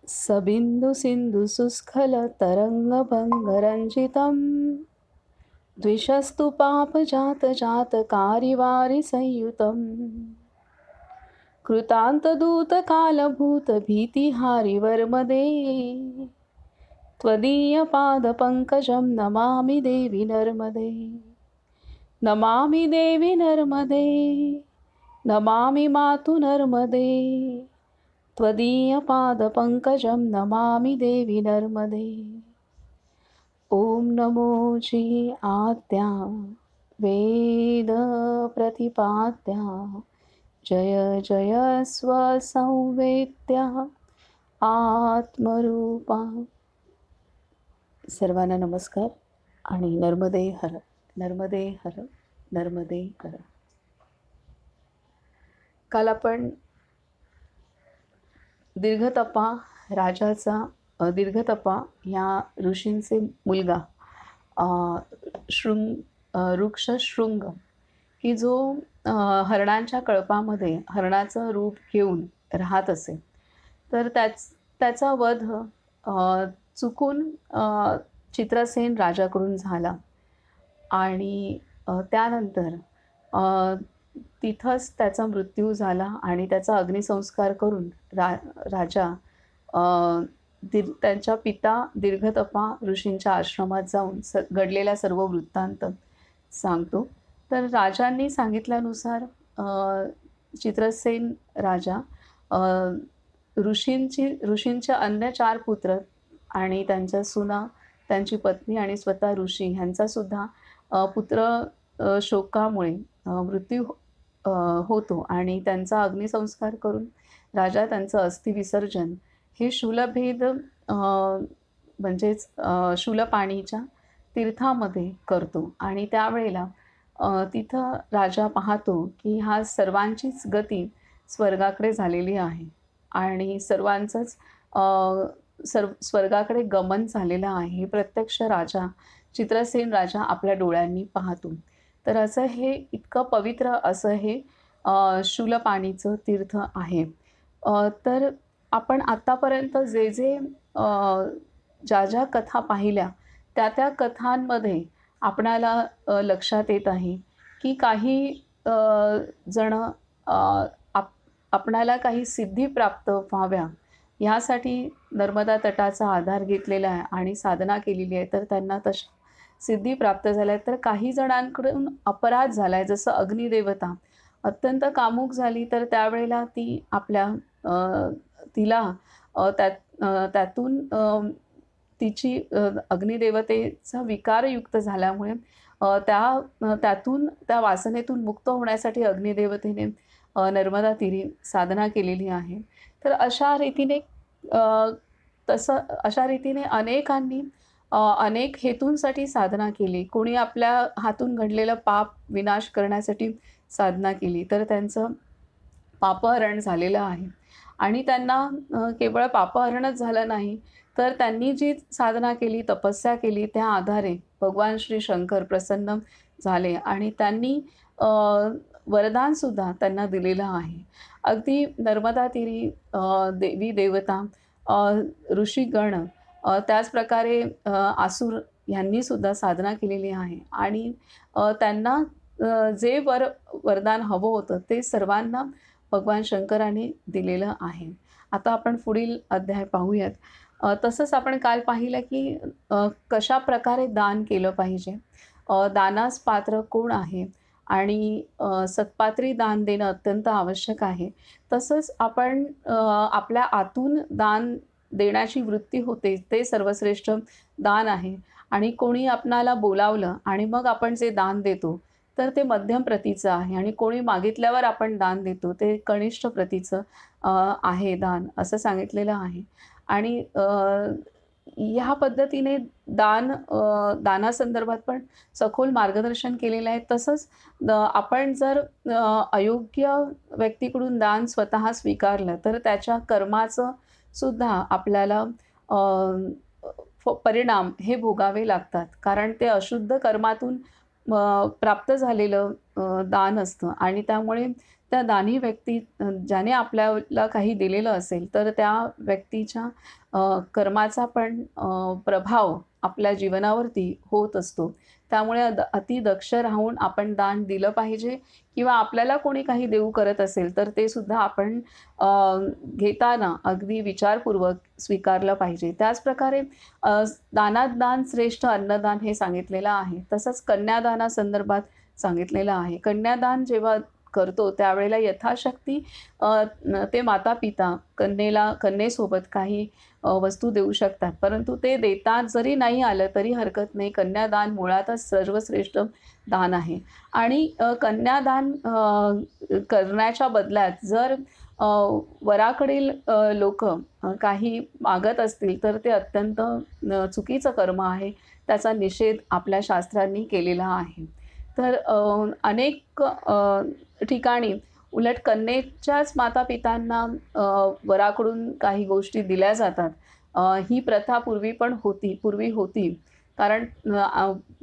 सबिंदु सिंधु सुस्खल तरंगभंगरंजितम् द्विषस्तु पापजात जातकारिवारि संयुतम् कृतान्तदूतकालभूतभीतिहारिवर्मदे त्वदीयपादपङ्कजं नमामि देवि नर्मदे। नमामि देवि नर्मदे, नमामि मातु नर्मदे, त्वदीयपादपङ्कजं नमामि देवि नर्मदे। ॐ नमो जी आद्या वेदप्रतिपाद्या जय जय स्वसंवेद्या आत्मरूपा। सर्वांना नमस्कार आणि नर्मदे हर, नर्मदे हर, नर्मदे हर। काल आपण दीर्घतपा राजाचा दीर्घतपा या ऋषींचे मुलगा ऋक्षशृंग की जो हरणांच्या कळपामध्ये हरणाचं रूप घेऊन राहत असे, तर त्याचा वध चुकून चित्रसेन राजाकडून झाला आणि त्यानंतर तिथंच त्याचा मृत्यू झाला आणि त्याचा अग्निसंस्कार करून राजा त्यांच्या पिता दीर्घतपा ऋषींच्या आश्रमात जाऊन घडलेला सर्व वृत्तांत सांगतो। तर राजांनी सांगितल्यानुसार चित्रसेन राजा ऋषींचे अन्य 4 पुत्र आणि त्यांच्या सुना, त्यांची पत्नी आणि स्वतः ऋषी ह्यांचासुद्धा पुत्र शोकामुळे मृत्यू होतो आणि त्यांचा अग्निसंस्कार करून राजा त्यांचं अस्थिविसर्जन हे शूलभेद म्हणजेच शूलपाणीच्या तीर्थामध्ये करतो। आणि त्यावेळेला तिथं राजा पाहतो की हा सर्वांचीच गती स्वर्गाकडे झालेली आहे आणि सर्वांचंच स्वर्गाकडे गमन झालेलं आहे हे प्रत्यक्ष राजा चित्रसेन राजा आपल्या डोळ्यांनी पाहतो। तर असं हे इतकं पवित्र असं हे शूलपाणीचं तीर्थ आहे। तर आपण आत्तापर्यंत ज्या कथा पाहिल्या त्या कथांमध्ये आपणाला लक्षात येत आहे की काही जण आपणाला काही सिद्धी प्राप्त व्हाव्या ह्यासाठी नर्मदा तटाचा आधार घेतलेला आहे आणि साधना केलेली आहे, तर त्यांना तशा सिद्धी प्राप्त झाल्या। तर काही जणांकडून अपराध झाला आहे, जसं अग्निदेवता अत्यंत कामुक झाली, तर त्यावेळेला ती तिला त्यातून तिची अग्निदेवतेचा विकारयुक्त झाल्यामुळे त्यातून त्या वासनेतून मुक्त होण्यासाठी अग्निदेवतेने नर्मदा तीरी साधना केलेली आहे। तर अशा रीतीने अनेकांनी अनेक हेतूंसाठी साधना केली। कोणी आपल्या हातून घडलेलं पाप विनाश करण्यासाठी साधना केली, तर त्यांचं पापहरण झालेलं आहे आणि त्यांना केवळ पापहरणच झालं नाही, तर त्यांनी जी साधना केली, तपस्या केली, त्या आधारे भगवान श्री शंकर प्रसन्न झाले आणि त्यांनी वरदानसुद्धा त्यांना दिलेलं आहे। अगदी नर्मदा तीरी देवी देवता, ऋषीगण, त्याचप्रकारे आसुर यांनीसुद्धा साधना केलेली आहे आणि त्यांना जे वरदान हवं होतं ते सर्वांना भगवान शंकराने दिलेलं आहे। आता आपण पुढील अध्याय पाहूयात। तसंच आपण काल पाहिलं की कशा प्रकारे दान केलं पाहिजे, दानास पात्र कोण आहे आणि सत्पात्री दान देणं अत्यंत आवश्यक आहे। तसंच आपण आपल्या आतून दान देण्याची वृत्ती होते ते सर्वश्रेष्ठ दान आहे आणि कोणी आपणाला बोलावलं आणि मग आपण जे दान देतो तर ते मध्यम प्रतीचं आहे आणि कोणी मागितल्यावर आपण दान देतो ते कनिष्ठ प्रतीचं आहे दान, असं सांगितलेलं आहे। आणि ह्या पद्धतीने दानासंदर्भात पण सखोल मार्गदर्शन केलेलं आहे। तसंच आपण जर अयोग्य व्यक्तीकडून दान स्वतः स्वीकारलं तर त्याच्या कर्माचं सुद्धा आपल्याला परिणाम हे भोगावे लागतात, कारण ते अशुद्ध कर्मातून प्राप्त झालेलं दान असतं आणि त्यामुळे त्या दानी व्यक्ती ज्याने आपल्याला काही दिलेलं असेल तर त्या व्यक्तीच्या कर्माचा पण प्रभाव आपल्या जीवनावरती होत असतो. त्यामुळे अति दक्ष राहून आपण दान दिलं पाहिजे किंवा आपल्याला कोणी काही देऊ करत असेल तर ते सुद्धा आपण घेताना अगदी विचारपूर्वक स्वीकारलं पाहिजे. त्याचप्रकारे दानात दान श्रेष्ठ अन्नदान हे सांगितलेलं आहे. तसंच कन्यादानासंदर्भात सांगितलेलं आहे. कन्यादान जेव्हा करतो त्यावेळेला यथाशक्ती ते माता-पिता कन्येसोबत काही वस्तू देऊ शकतात. परंतु ते देता जरी नाही आलं तरी हरकत नाही. कन्यादान मुळातच सर्वश्रेष्ठ दान आहे. आणि कन्यादान करण्याच्या बदल्यात जर वराकडील लोकं काही मागत असतील तर ते अत्यंत चुकीचं कर्म आहे. त्याचा निषेध आपल्या शास्त्रांनी केलेला आहे. तर अनेक ठिकाणी उलट कन्येच्याच माता-पितांना वराकडून काही गोष्टी दिल्या जातात. ही प्रथा पूर्वी होती. कारण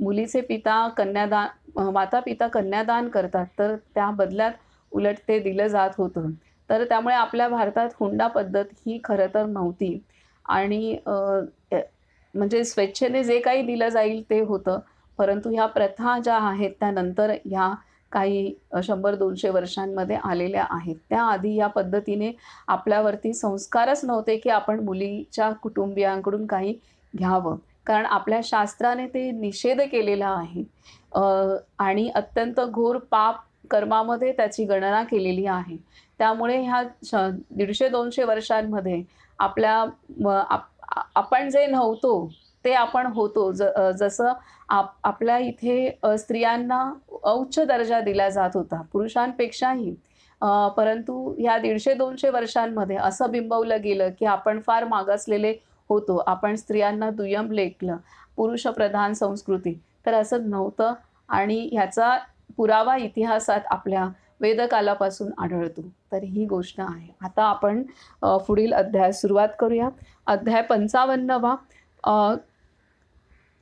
मुलीचे माता-पिता कन्यादान करतात, तर त्या बदल्यात उलट ते दिलं जात होतं. तर त्यामुळे आपल्या भारतात हुंडा पद्धत ही खरं तर नव्हती आणि म्हणजे स्वेच्छेने जे काही दिलं जाईल ते होतं. परंतु ह्या प्रथा ज्या आहेत त्या नंतर ह्या काही 100-200 वर्षांमध्ये आलेल्या आहेत. त्याआधी या पद्धतीने आपल्यावरती संस्कारच नव्हते, की आपण मुलीच्या कुटुंबियांकडून काही घ्यावं. कारण आपल्या शास्त्राने ते निषेध केलेला आहे आणि अत्यंत घोर पाप कर्मामध्ये त्याची गणना केलेली आहे. त्यामुळे ह्या 150-200 वर्षांमध्ये आपण जे नव्हतो ते आपण होतो. जसं आपल्या इथे स्त्रियांना उच्च दर्जा दिला जात होता पुरुषांपेक्षाही. परंतु ह्या 150-200 वर्षांमध्ये असं बिंबवलं गेलं, की आपण फार मागासलेले होतो. आपण स्त्रियांना दुय्यम लेखलं, पुरुषप्रधान संस्कृती. तर असं नव्हतं आणि ह्याचा पुरावा इतिहासात आपल्या वेदकालापासून आढळतो. तर ही गोष्ट आहे. आता आपण पुढील अध्याय सुरुवात करूया. अध्याय 55वा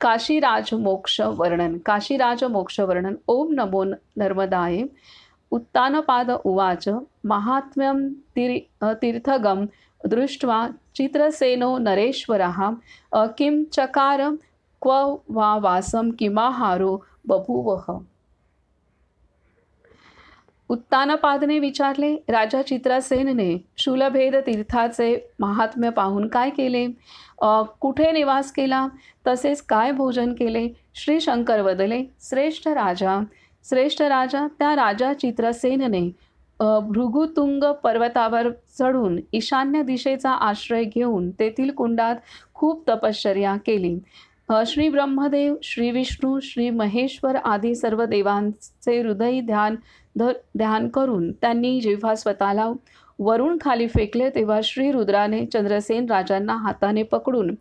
काशीराज मोक्ष वर्णन. काशीराज मोक्ष वर्णन. ओम नमो नर्मदाय. उत्तानपाद उवाच महात्म्यं तीर्थगम दृष्ट्वा चित्रसेनो नरेश्वरः किं चकार क्व वा वासं किमाहारो बभूवः. उत्तानपादने विचारले, राजा चित्रसेनने शूलभेद तीर्थाचे महात्म्य पाहून काय केले, कुठे निवास केला, तसेच काय भोजन केले. श्री शंकर वदले, श्रेष्ठ राजा त्या राजा चित्रसेनने भृगुतुंग पर्वतावर चढून ईशान्य दिशेचा आश्रय घेऊन तेथील कुंडात खूप तपश्चर्या केली. श्री ब्रह्मदेव, श्री विष्णू, श्री महेश्वर आदी सर्व देवांचे हृदय ध्यान करून त्यांनी जेव्हा स्वतःला वरून खाली फेकले तेव्हा श्री रुद्राने चंद्रसेन राजांना हाताने पकडून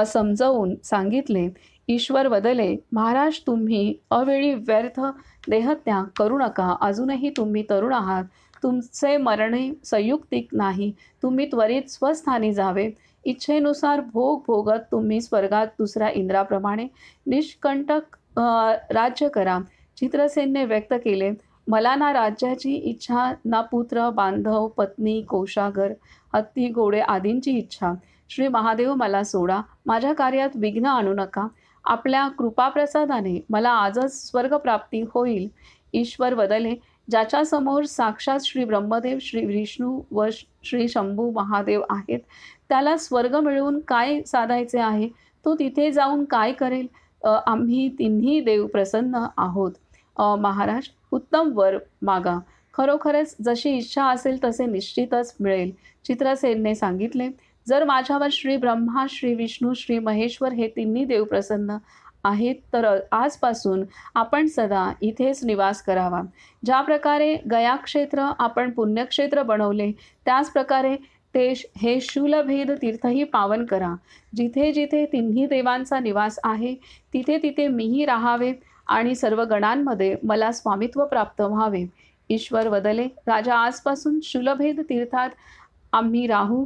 समजावून सांगितले. ईश्वर वदले, महाराज तुम्ही अवेळी व्यर्थ देहत्याग करू नका. अजूनही तुम्ही तरुण आहात. तुमचे मरणे संयुक्तिक नाही. तुम्ही त्वरित स्वस्थानी जावे. इच्छेनुसार भोग भोगत तुम्ही स्वर्गात दुसऱ्या इंद्राप्रमाणे निष्कंटक राज्य करा. चित्रसेनने व्यक्त केले, मला ना राज्याची इच्छा, ना पुत्र, बांधव, पत्नी, कोशागर, हत्ती, घोडे आदींची इच्छा. श्री महादेव मला सोडा. माझ्या कार्यात विघ्न आणू नका. आपल्या कृपाप्रसादाने मला आजच स्वर्गप्राप्ती होईल. ईश्वर वदले, ज्याच्यासमोर साक्षात श्री ब्रह्मदेव, श्री विष्णू व श्री शंभू महादेव आहेत, त्याला स्वर्ग मिळवून काय साधायचे आहे. तो तिथे जाऊन काय करेल. आम्ही तिन्ही देव प्रसन्न आहोत. महाराज, उत्तम वर मागा. खरोखरच जशी इच्छा असेल तसे निश्चितच मिळेल. चित्रसेनने सांगितले, जर माझ्यावर श्री ब्रह्मा, श्री विष्णू, श्री महेश्वर हे तिन्ही देव प्रसन्न आहेत तर आजपासून आपण सदा इथेच निवास करावा. ज्या प्रकारे गयाक्षेत्र आपण पुण्यक्षेत्र बनवले त्याच प्रकारे हे शूलभेद तीर्थही पावन करा. जिथे जिथे तिन्ही देवांचा निवास आहे तिथे तिथे मीही राहावे आणि सर्व गणांमध्ये मला स्वामित्व प्राप्त व्हावे. ईश्वर वदले, राजा आजपासून शूलभेद तीर्थात आम्ही राहू.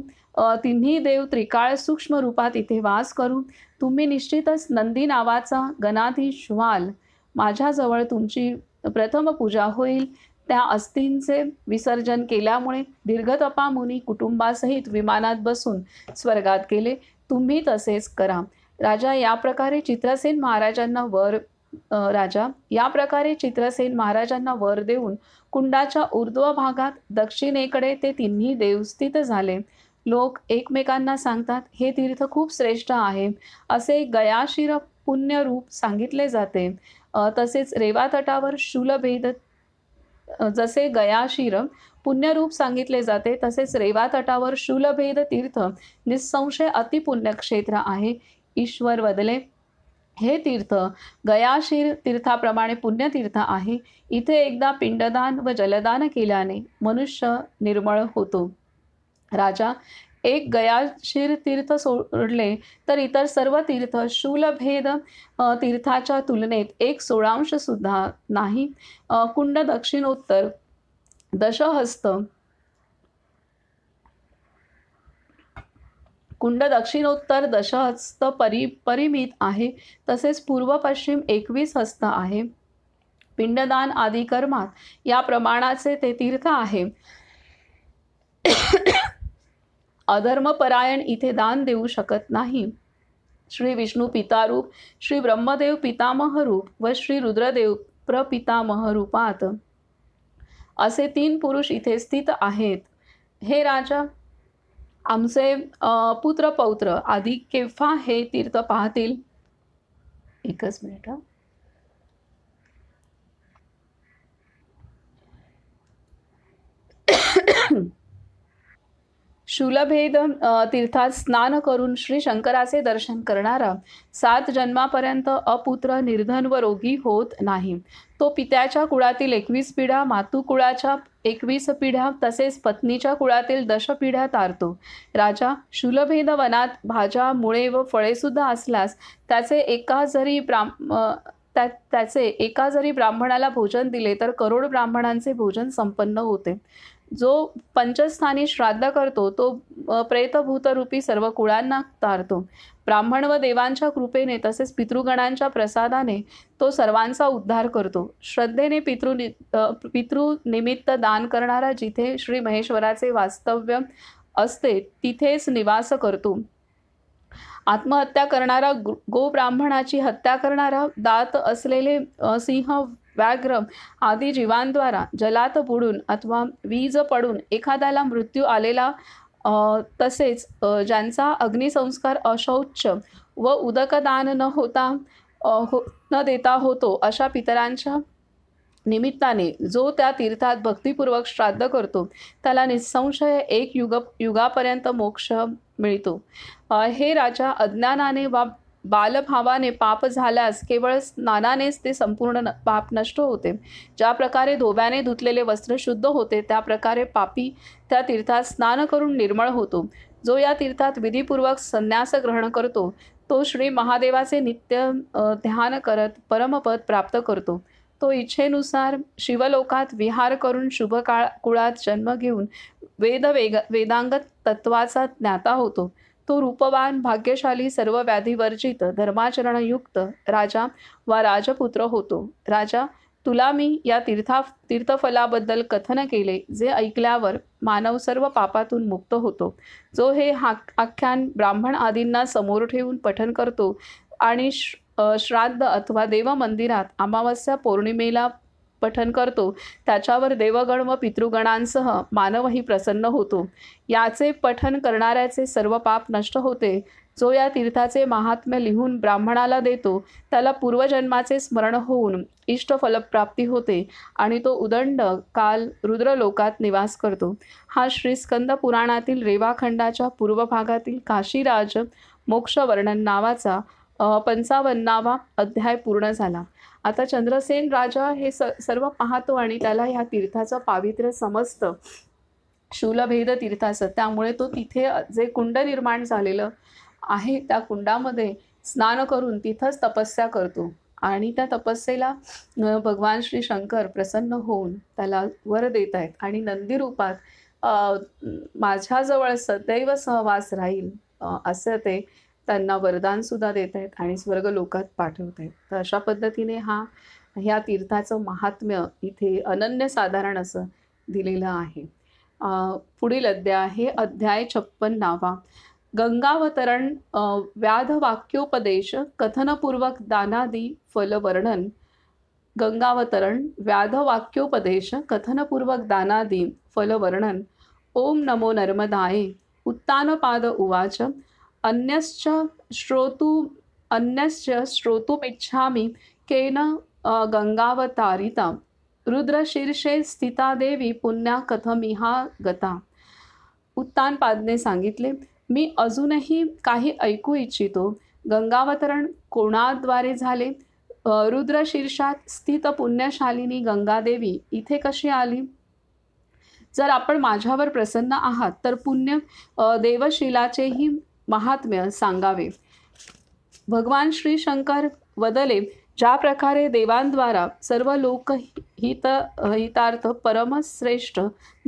तिन्ही देव त्रिकाळ सूक्ष्म रूपात इथे वास करू. तुम्ही निश्चितच नंदी नावाचा गणाधीश व्हाल. माझ्याजवळ तुमची प्रथम पूजा होईल. त्या अस्थींचे विसर्जन केल्यामुळे दीर्घतपा मुनी कुटुंबासहित विमानात बसून स्वर्गात गेले. तुम्ही तसेच करा. राजा या प्रकारे चित्रसेन महाराजांना वर देऊन कुंडाच्या ऊर्ध्व भागात दक्षिणेकडे ते तिन्ही देव स्थित झाले. लोक एकमेकांना सांगतात, हे तीर्थ खूप श्रेष्ठ आहे असे गयाशीर पुण्यरूप सांगितले जाते. तसेच रेवा तटावर शूलभेद जसे गयाशीर पुण्यरूप सांगितले जाते, तसेच रेवा तटावर शूलभेद तीर्थ निःसंशय अतिपुण्यक्षेत्र आहे. ईश्वर बदले हे तीर्थ गयाशीर तीर्थाप्रमाणे पुण्यतीर्थ आहे. इथे एकदा पिंडदान व जलदान केल्याने मनुष्य निर्मळ होतो. राजा, एक गयाशीर तीर्थ सोडले तर इतर सर्व तीर्थ शूलभेद तीर्थाच्या तुलनेत 1/16 सुद्धा नाही. कुंड दक्षिणोत्तर दशहस्त परिमित आहे. तसेच पूर्व पश्चिम 21 हस्त आहे. पिंडदान आदी कर्मात या प्रमाणाचे ते तीर्थ आहे. अधर्मपरायण इथे दान देऊ शकत नाही. श्री विष्णू पितारूप, श्री ब्रह्मदेव पितामह रूप व श्री रुद्रदेव प्रपितामह रूपात असे 3 पुरुष इथे स्थित आहेत. हे राजा, आमचे पुत्र पौत्र आदी केव्हा हे तीर्थ पाहतील? एकच मिनिट. शूलभेद तीर्थात स्नान करून श्री शंकराचे दर्शन करणारा 7 जन्मापर्यंत अपुत्र, निर्धन व रोगी होत नाही. तो पित्याच्या कुळातील 21 पिढ्या, मातू कुळाच्या 21 पिढ्या तसेच पत्नीच्या कुळातील 10 पिढ्या तारतो. राजा, शूलभेद वनात भाज्या, मुळे व फळे सुद्धा असल्यास त्याचे एका जरी ब्राह्मणाला भोजन दिले तर करोड ब्राह्मणांचे भोजन संपन्न होते. जो पंचस्थानी श्राद्ध करतो तो प्रेतभूतरूपी सर्व कुळांना तारतो. ब्राह्मण व देवांच्या कृपेने तसेच पितृगणांच्या प्रसादाने तो सर्वांचा उद्धार करतो. श्रद्धेने पितृनिमित्त दान करणारा जिथे श्री महेश्वराचे वास्तव्य असते तिथेच निवास करतो. आत्महत्या करणारा, गोब्राह्मणाची हत्या करणारा, दात असलेले सिंह, व्याघ्र आदी जीवांद्वारा जलात बुडून अथवा वीज पडून एखाद्याला मृत्यू आलेला, तसेच ज्यांचा अग्निसंस्कार अशौच व उदकदान न देता होतो अशा पितरांच्या निमित्ताने जो त्या तीर्थात भक्तिपूर्वक श्राद्ध करतो त्याला निःसंशय 1 युगापर्यंत मोक्ष मिळतो. हे राजा, अज्ञानाने वा बालभावाने पाप झाल्यास केवळ स्नानानेच ते संपूर्ण पाप नष्ट होते. ज्या प्रकारे धोब्याने धुतलेले वस्त्र शुद्ध होते त्या प्रकारे पापी त्या तीर्थात स्नान करून निर्मळ होतो. जो या तीर्थात विधीपूर्वक संन्यास ग्रहण करतो तो श्री महादेवाचे नित्य ध्यान करत परमपद प्राप्त करतो. तो इच्छेनुसार शिवलोकात विहार करून शुभ कुळात जन्म घेऊन वेदांगत तत्वाचा ज्ञाता होतो. तो रूपवान, भाग्यशाली, सर्व व्याधीवर्जित, धर्माचरणयुक्त राजा वा राजपुत्र होतो. राजा, तुला मी या तीर्थफलाबद्दल कथन केले, जे ऐकल्यावर मानव सर्व पापातून मुक्त होतो. जो हे आख्यान ब्राह्मण आदींना समोर ठेवून पठन करतो आणि श्राद्ध अथवा देवमंदिरात अमावस्या पौर्णिमेला पठन करतो त्याच्यावर देवगण व पितृगणांसह मानवही प्रसन्न होतो. याचे पठन करणाऱ्याचे सर्व पाप नष्ट होते. जो या तीर्थाचे महात्म्य लिहून ब्राह्मणाला देतो त्याला पूर्वजन्माचे स्मरण होऊन इष्टफलप्राप्ती होते आणि तो उदंड काल रुद्रलोकात निवास करतो. हा श्री स्कंद पुराणातील रेवाखंडाच्या पूर्व भागातील काशीराज मोक्षवर्णन नावाचा 55वा अध्याय पूर्ण झाला. आता चंद्रसेन राजा हे सर्व पाहतो आणि त्याला ह्या तीर्थाचं पावित्र्य समजतं, शूलभेद तीर्थाचं. त्यामुळे तो तिथे जे कुंड निर्माण झालेलं आहे त्या कुंडामध्ये स्नान करून तिथंच तपस्या करतो आणि त्या तपस्येला भगवान श्री शंकर प्रसन्न होऊन त्याला वर देत आहेत आणि नंदी रूपात माझ्याजवळ सदैव सहवास राहील असं ते त्यांना वरदान सुद्धा देत आहेत आणि स्वर्गलोकात पाठवत आहेत. तर अशा पद्धतीने हा ह्या तीर्थाचं महात्म्य इथे अनन्यसाधारण असं दिलेलं आहे. पुढील अध्याय आहे अध्याय 56. गंगावतरण व्याध वाक्योपदेश कथनपूर्वक दानादी फलवर्णन. गंगावतरण व्याध वाक्योपदेश कथनपूर्वक दानादी फलवर्णन. ओम नमो नर्मदाय. उत्तानपाद उवाच अन्यश्च श्रोतुमिच्छामि केन गंगावतारिता. रुद्रशीर्षे स्थिता देवी पुण्या कथमिहा गता. उत्तानपादने सांगितले, मी अजूनही काही ऐकू इच्छितो. गंगावतरण कोणाद्वारे झाले? रुद्रशीर्षात स्थित पुण्यशालिनी गंगादेवी इथे कशी आली? जर आपण माझ्यावर प्रसन्न आहात तर पुण्य देवशिलाचेही महात्म्य सांगावे. भगवान श्री शंकर वदले, ज्या प्रकारे देवांद्वारा सर्व हितार्थ परमश्रेष्ठ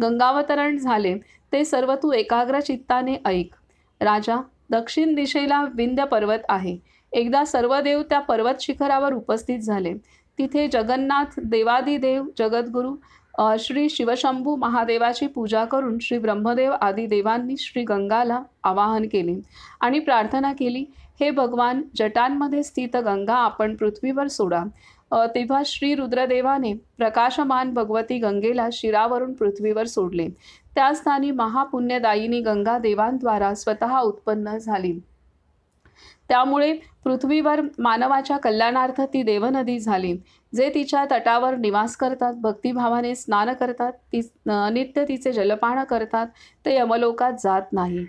गंगावतरण झाले ते सर्व तू एकाग्र चित्ताने ऐक. राजा, दक्षिण दिशेला विंध्य पर्वत आहे. एकदा सर्व देव त्या पर्वत शिखरावर उपस्थित झाले. तिथे जगन्नाथ देवादिदेव जगद्गुरू श्री शिवशंभू महादेवाची पूजा करून श्री ब्रह्मदेव आदी देवांनी श्री गंगाला आवाहन केले आणि प्रार्थना केली, हे भगवान, जटांमध्ये स्थित गंगा आपण पृथ्वीवर सोडा. तेव्हा श्री रुद्रदेवाने प्रकाशमान भगवती गंगेला शिरावरून पृथ्वीवर सोडले. त्या स्थानी महापुण्यदायिनी गंगा देवांद्वारा स्वतः उत्पन्न झाली. त्यामुळे पृथ्वीवर मानवाच्या कल्याणार्थ ती देवनदी झाली. जे तिच्या तटावर निवास करतात, भक्तिभावाने स्नान करतात, नित्य तिचे जलपान करतात, ते यमलोकात जात नाही.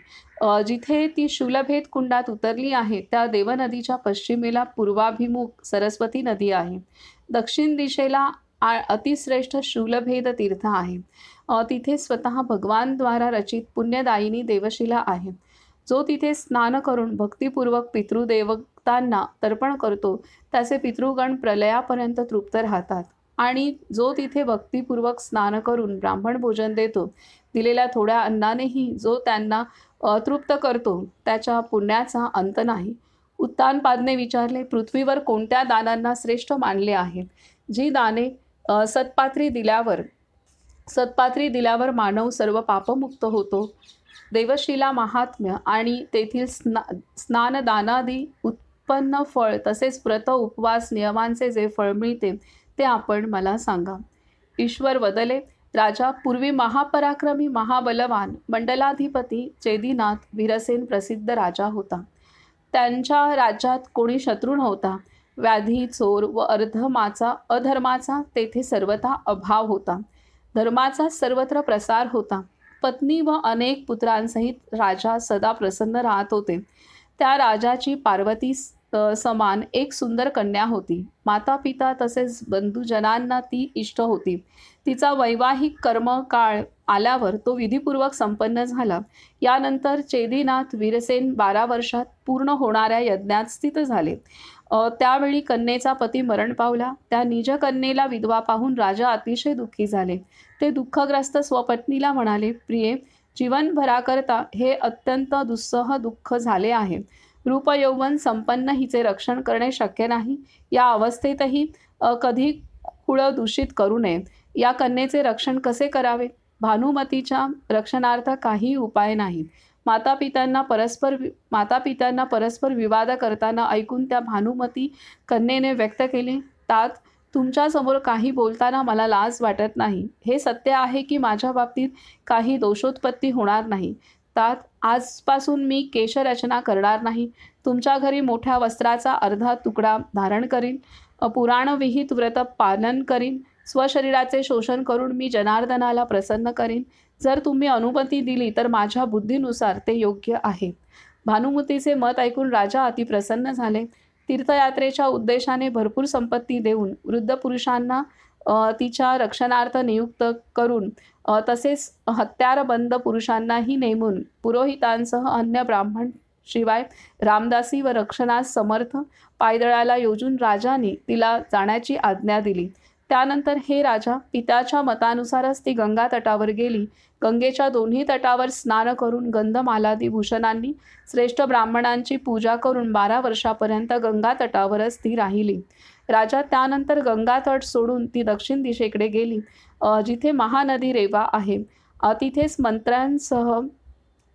जिथे ती शूलभेद कुंडात उतरली आहे त्या देवनदीच्या पश्चिमेला पूर्वाभिमुख सरस्वती नदी आहे. दक्षिण दिशेला अतिश्रेष्ठ शूलभेद तीर्थ आहे. तिथे स्वतः भगवानद्वारा रचित पुण्यदायिनी देवशिला आहे. जो तिथे स्नान करून भक्तिपूर्वक पितृदेवतांना तर्पण करतो त्याचे पितृगण प्रलयापर्यंत तृप्त राहतात. आणि जो तिथे भक्तिपूर्वक स्नान करून ब्राह्मण भोजन देतो, दिलेल्या थोड्या अन्नानेही जो त्यांना तृप्त करतो त्याच्या पुण्याचा अंत नाही. उत्तानपादने विचारले, पृथ्वीवर कोणत्या दानांना श्रेष्ठ मानले आहे? जी दाने सत्पात्री दिल्यावर मानव सर्व पापमुक्त होतो. देवशिला महात्म्य आणि तेथील स्नानदानादी उत्पन्न फळ तसेच व्रत उपवास नियमांचे जे फळ मिळते ते आपण मला सांगा. ईश्वर वदले, राजा, पूर्वी महापराक्रमी महाबलवान मंडलाधिपती चेदीनाथ वीरसेन प्रसिद्ध राजा होता. त्यांच्या राज्यात कोणी शत्रू नव्हता. व्याधी, चोर व अधर्माचा तेथे सर्वथा अभाव होता. धर्माचा सर्वत्र प्रसार होता. पत्नी व अनेक पुत्रांसहित राजा सदा प्रसन्न राहत होते. त्या राजाची पार्वती समान एक सुंदर कन्या होती. माता पिता तसेच बंधुजनांना ती इष्ट होती. तिचा वैवाहिक कर्मकाळ आल्यावर तो विधिपूर्वक संपन्न झाला. यानंतर चेदीनाथ वीरसेन 12 वर्षात पूर्ण होणाऱ्या यज्ञात स्थित झाले. त्यावेळी कन्येचा पती मरण पावला. त्या निज कन्येला विधवा पाहून राजा अतिशय दुःखी झाले. ते दुःखग्रस्त स्वपत्नीला म्हणाले, प्रिये, जीवनभराकरता हे अत्यंत दुस्सह दुःख झाले आहे. रूप यौवन संपन्न हिचे रक्षण करणे शक्य नाही. या अवस्थेतही कधी कुळ दूषित करू नये. या कन्येचे रक्षण कसे करावे? भानुमतीच्या रक्षणार्थ काही उपाय नाही. मातापित्यांना परस्पर विवाद करताना ऐकून त्या भानुमती कन्येने व्यक्त केले, तात, तुमच्यासमोर काही बोलताना मला लाज वाटत नाही. हे सत्य आहे की माझ्या बाबतीत काही दोषोत्पत्ती होणार नाही. तात, आजपासून मी केशरचना करणार नाही. तुमच्या घरी मोठ्या वस्त्राचा अर्धा तुकडा धारण करीन. पुराणविहित व्रत पालन करीन. स्वशरीराचे शोषण करून मी जनार्दनाला प्रसन्न करीन. जर तुम्ही अनुमती दिली तर माझ्या बुद्धीनुसार ते योग्य आहे. भानुमतीचे मत ऐकून राजा अतिप्रसन्न झाले. तीर्थयात्रेच्या उद्देशाने भरपूर संपत्ती देऊन वृद्ध पुरुषांना तिच्या रक्षणार्थ नियुक्त करून तसेच हत्यारबंद पुरुषांनाही नेमून पुरोहितांसह अन्य ब्राह्मण शिवाय रामदासी व रक्षणास समर्थ पायदळाला योजून राजाने तिला जाण्याची आज्ञा दिली. त्यानंतर हे राजा पित्याच्या मतानुसारच ती गंगा तटावर गेली. गंगेच्या दोन्ही तटावर स्नान करून गंधमालादी भूषणांनी श्रेष्ठ ब्राह्मणांची पूजा करून 12 वर्षापर्यंत गंगा तटावरच ती राहिली. राजा त्यानंतर गंगा तट सोडून ती दक्षिण दिशेकडे गेली, जिथे महानदी रेवा आहे. तिथेच मंत्र्यांसह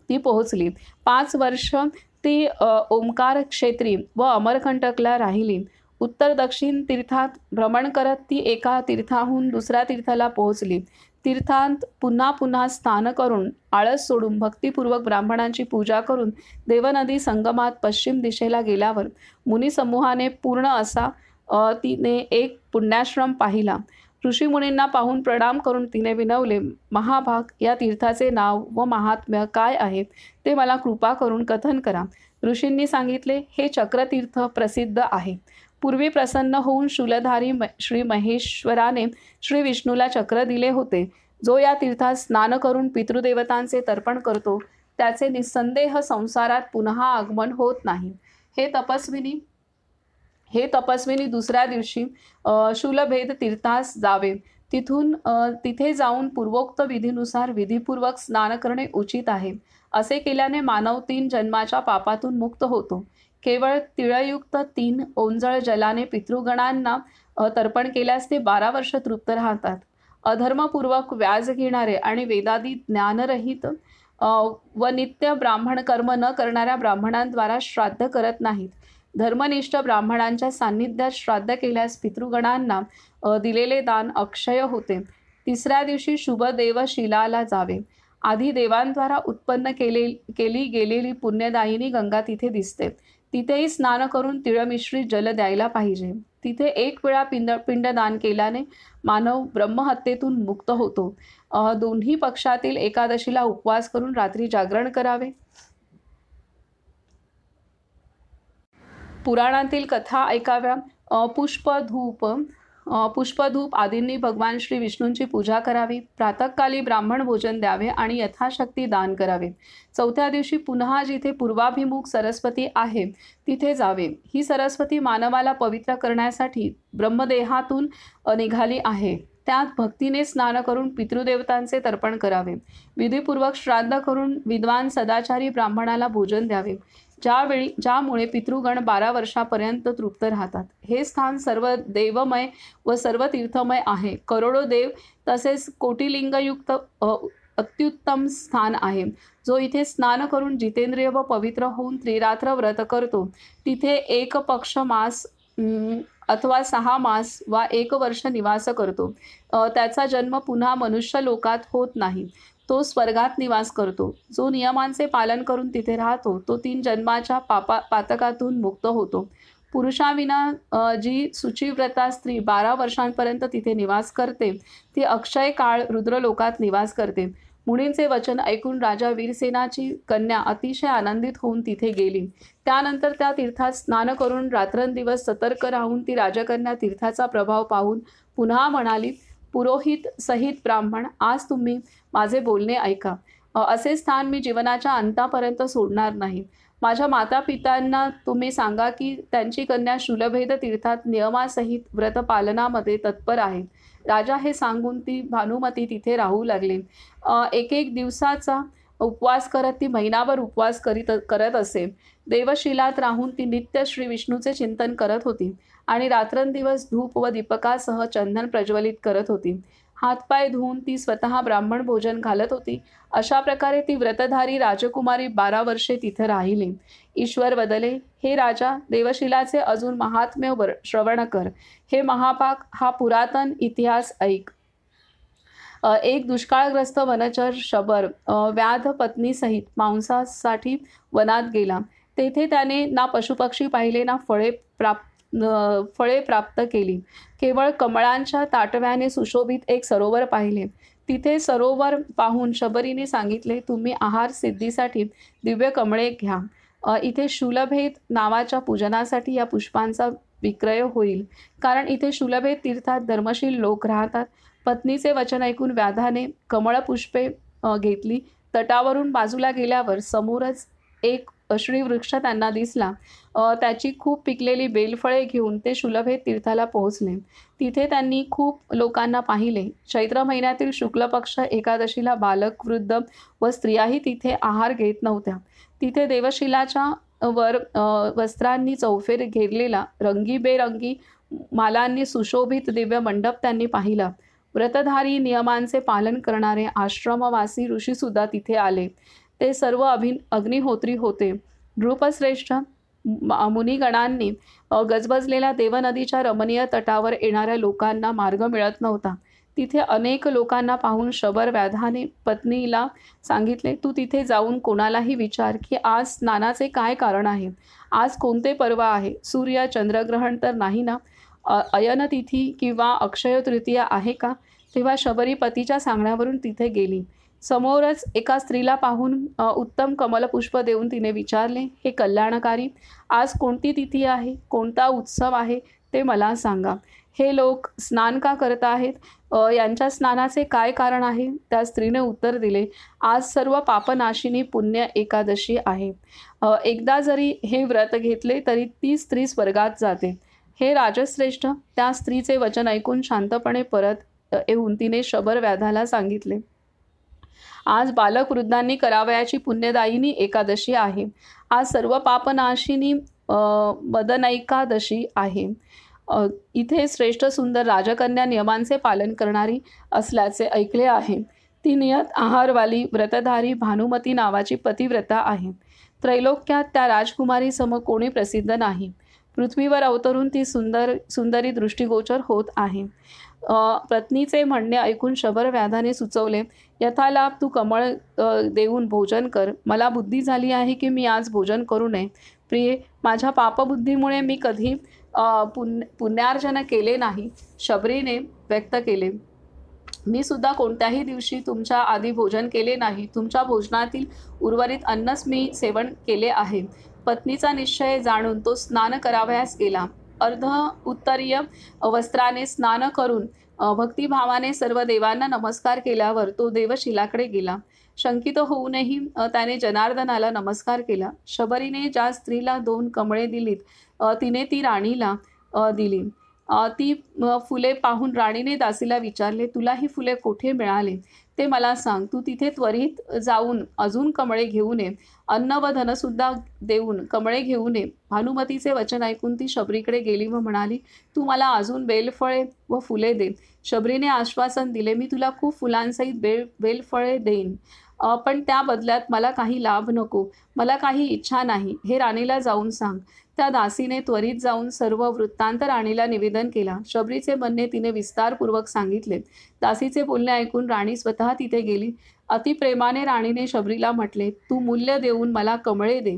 ती पोहोचली. 5 वर्ष ती ओंकार क्षेत्री व अमरकंटकला राहिली. उत्तर दक्षिण तीर्थात भ्रमण करत ती एका तीर्थाहून दुसऱ्या तीर्थाला पोहोचली. तीर्थांत पुन्हा पुन्हा स्नान करून आळस सोडून भक्तिपूर्वक ब्राह्मणांची पूजा करून देवनदी संगमात पश्चिम दिशेला गेल्यावर मुनिसमूहाने पूर्ण असा तिने एक पुण्याश्रम पाहिला. ऋषीमुनींना पाहून प्रणाम करून तिने विनवले, महाभाग, या तीर्थाचे नाव व महात्म्य काय आहे ते मला कृपा करून कथन करा. ऋषींनी सांगितले, हे चक्रतीर्थ प्रसिद्ध आहे. पूर्वी प्रसन्न होऊन शूलधारी श्री महेश्वराने श्री विष्णूला चक्र दिले होते. जो या तीर्थात स्नान करून पितृदेवतांचे तर्पण करतो त्याचे निस्संदेह संसारात पुन्हा आगमन होत नाही. हे तपस्विनी दुसऱ्या दिवशी शूलभेद तीर्थास जावे. तिथे जाऊन पूर्वोक्त विधीनुसार विधीपूर्वक स्नान करणे उचित आहे. असे केल्याने मानव 3 जन्माच्या पापातून मुक्त होतो. केवळ तिळयुक्त 3 ओंजळ जलाने पितृगणांना तर्पण केल्यास ते 12 वर्ष तृप्त राहतात. अधर्मपूर्वक व्याज घेणारे आणि वेदादी ज्ञानरहित व नित्य ब्राह्मण कर्म न करणाऱ्या ब्राह्मणांद्वारा श्राद्ध करत नाहीत. धर्मनिष्ठ ब्राह्मणांच्या सान्निध्यात श्राद्ध केल्यास पितृगणांना दिलेले दान अक्षय होते. 3ऱ्या दिवशी शुभ देवशिलाला जावे. आधी देवांद्वारा उत्पन्न केली गेलेली पुण्यदायिनी गंगा तिथे दिसते. तिथेही स्नान करून तिळमिश्रित जल द्यायला पाहिजे. तिथे 1 वेळा पिंडदान केल्याने मानव ब्रह्महत्येतून मुक्त होतो. दोन्ही पक्षातील एकादशीला उपवास करून रात्री जागरण करावे. पुराणातील कथा ऐकाव्या. पुष्पधूप आदींनी भगवान श्री विष्णूंची पूजा करावी. प्रातःकाली ब्राह्मण भोजन द्यावे आणि यथाशक्ती दान करावे. 4थ्या दिवशी पुन्हा जिथे पूर्वाभिमुख सरस्वती आहे तिथे जावे. ही सरस्वती मानवाला पवित्र करण्यासाठी ब्रह्मदेहातून निघाली आहे. त्यात भक्तीने स्नान करून पितृदेवतांचे तर्पण करावे. विधीपूर्वक श्राद्ध करून विद्वान सदाचारी ब्राह्मणाला भोजन द्यावे, ज्यामुळे पितृगण 12 वर्षापर्यंत तृप्त राहतात. हे स्थान सर्व देवमय व सर्व तीर्थमय आहे. करोडो देव तसेच कोटिलिंगयुक्त अत्युत्तम स्थान आहे. जो इथे स्नान करून जितेंद्रिय व पवित्र होऊन त्रिरात्र व्रत करतो तिथे 1 पक्ष मास अथवा 6 मास वा 1 वर्ष निवास करतो. त्याचा जन्म पुन्हा मनुष्य लोकात होत नाही. तो स्वर्गात निवास करतो. जो नियमांचे पालन करून तिथे राहतो तो 3 जन्माच्या पातकातून मुक्त होतो. पुरुषाविना जी शुचिव्रता स्त्री 12 वर्षांपर्यंत तिथे निवास करते ती अक्षय काळ रुद्रलोकात निवास करते. मुनींचे वचन ऐकून राजा वीरसेनाची कन्या अतिशय आनंदित होऊन तिथे गेली. त्यानंतर त्या तीर्थात स्नान करून रात्रंदिवस सतर्क राहून ती राजकन्या तीर्थाचा प्रभाव पाहून पुन्हा म्हणाली, पुरोहित सहित ब्राह्मण, आज तुम्ही माझे बोलणे ऐका. असे स्थान मी जीवनाच्या अंतापर्यंत सोडणार नाही. माझ्या मातापित्यांना तुम्ही सांगा की त्यांची कन्या शूलभेद तीर्थात नियमासहित व्रतपालनामध्ये तत्पर आहे. राजा हे सांगून ती भानुमती तिथे राहू लागली. एक दिवसाचा उपवास करत ती महिनाभर उपवास करत असे. देवशिलात राहून ती नित्य श्री विष्णूचे चिंतन करत होती आणि रात्रंदिवस धूप व दीपकासह चंदन प्रज्वलित करत होती. हातपाय धुवून ती स्वतः ब्राह्मण भोजन घालत होती. अशा प्रकारे ती व्रतधारी राजकुमारी 12 वर्षे तिथे राहिली. ईश्वर वदले, हे राजा, देवशिलाचे अजून महात्म्य श्रवण कर. हे महापाक, हा पुरातन इतिहास ऐक. एक दुष्काळग्रस्त वनचर शबर व्याध पत्नीसहित मांसासाठी वनात गेला. तेथे त्याने ना पशुपक्षी पाहिले ना फळे प्राप्त केली. केवळ कमळांच्या ताटव्याने सुशोभित एक सरोवर पाहिले. तिथे सरोवर पाहून शबरीने सांगितले, तुम्ही आहार सिद्धीसाठी दिव्य कमळे घ्या. इथे शूलभेद नावाच्या पूजनासाठी या पुष्पांचा विक्रय होईल. कारण इथे शूलभेद तीर्थात धर्मशील लोक राहतात. पत्नीचे वचन ऐकून व्याधाने कमळपुष्पे घेतली. तटावरून बाजूला गेल्यावर समोरच एक श्रीवृक्ष त्यांना दिसला. त्याची खूप पिकलेली बेलफळे घेऊन ते शूलभे तीर्थाला पोहोचले. तिथे त्यांनी खूप लोकांना पाहिले. चैत्र महिन्यातील शुक्ल पक्ष एकादशीला बालक, वृद्ध व स्त्रियाही तिथे आहार घेत नव्हत्या. तिथे देवशिलाच्या वर वस्त्रांनी चौफेर घेरलेला रंगीबेरंगी मालांनी सुशोभित दिव्य मंडप त्यांनी पाहिला. व्रतधारी, नियमांचे पालन करणारे आश्रमवासी ऋषीसुद्धा तिथे आले. ते सर्व अग्निहोत्री होते. नृपश्रेष्ठ मुनिगणांनी गजबजलेल्या देवनदीच्या रमणीय तटावर येणाऱ्या लोकांना मार्ग मिळत नव्हता. तिथे अनेक लोकांना पाहून शबर व्याधाने पत्नीला सांगितले, तू तिथे जाऊन कोणालाही विचार की आज स्नानाचे काय कारण आहे, आज कोणते पर्व आहे, सूर्य चंद्रग्रहण तर नाही ना, अयनतिथी किंवा अक्षय तृतीया आहे का. तेव्हा शबरी पतीच्या सांगण्यावरून तिथे गेली. समोरच एका स्त्रीला पाहून उत्तम कमलपुष्प देऊन तिने विचारले, हे कल्याणकारी, आज कोणती तिथी आहे, कोणता उत्सव आहे ते मला सांगा. हे लोक स्नान का करत आहेत, यांच्या स्नानाचे काय कारण आहे. त्या स्त्रीने उत्तर दिले, आज सर्व पापनाशिनी पुण्य एकादशी आहे. एकदा जरी हे व्रत घेतले तरी ती स्त्री स्वर्गात जाते. हे राजश्रेष्ठ, त्या स्त्रीचे वचन ऐकून शांतपणे परत येऊन तिने शबर व्याधाला सांगितले, आज बालक वृद्धांनी करावयाची पुण्यदायिनी एकादशी आहे. आज सर्व पापनाशिनी मदनैकादशी आहे. इथे श्रेष्ठ सुंदर राजकन्या नियमांचे पालन करणारी असल्याचे ऐकले आहे. ती नियत आहारवाली व्रतधारी भानुमती नावाची पतिव्रता आहे. त्रैलोक्यात त्या राजकुमारी सम कोणी प्रसिद्ध नाही. पृथ्वीवर अवतरून ती सुंदरी दृष्टिगोचर होत आहे. पत्नीचे म्हणणे ऐकून शबर व्याधाने सुचवले, यथालाभ तू कमळ देऊन भोजन कर. मला बुद्धी झाली आहे की मी आज भोजन करू नये. प्रिये, माझ्या पापबुद्धीमुळे मी कधी पुण्यार्जन केले नाही. शबरीने व्यक्त केले, मी सुद्धा कोणत्याही दिवशी तुमच्या आधी भोजन केले नाही. तुमच्या भोजनातील उर्वरित अन्नच मी सेवन केले आहे. पत्नीचा निश्चय जाणून तो स्नान करावयास गेला. अर्ध उत्तरीय वस्त्राने स्नान करून भक्तिभावाने सर्व देवांना नमस्कार केल्यावर तो देवशिलाकडे गेला. शंकित होऊनही त्याने जनार्दनाला नमस्कार केला. शबरीने ज्या स्त्रीला 2 कमळे दिलीत तिने ती राणीला दिली. ती फुले पाहून राणीने दासीला विचारले, तुला ही फुले कोठे मिळाले ते मला सांग. तू तिथे त्वरित जाऊन अजून कमळे घेऊन ये. अन्न व धनसुद्धा देऊन कमळे घेऊन ये. भानुमतीचे वचन ऐकून ती शबरीकडे गेली व म्हणाली, तू मला अजून बेलफळे व फुले दे. शबरीने आश्वासन दिले, मी तुला खूप फुलांसहित बेलफळे देईन, पण त्या बदल्यात मला काही लाभ नको, मला काही इच्छा नाही, हे राणीला जाऊन सांग. त्या दासीने त्वरित जाऊन सर्व वृत्तांत राणीला निवेदन केला. शबरीचे म्हणणे तिने विस्तारपूर्वक सांगितले. दासीचे बोलणे ऐकून राणी स्वतः तिथे गेली. अतिप्रेमाने राणीने शबरीला म्हटले, तू मूल्य देऊन मला कमळे दे.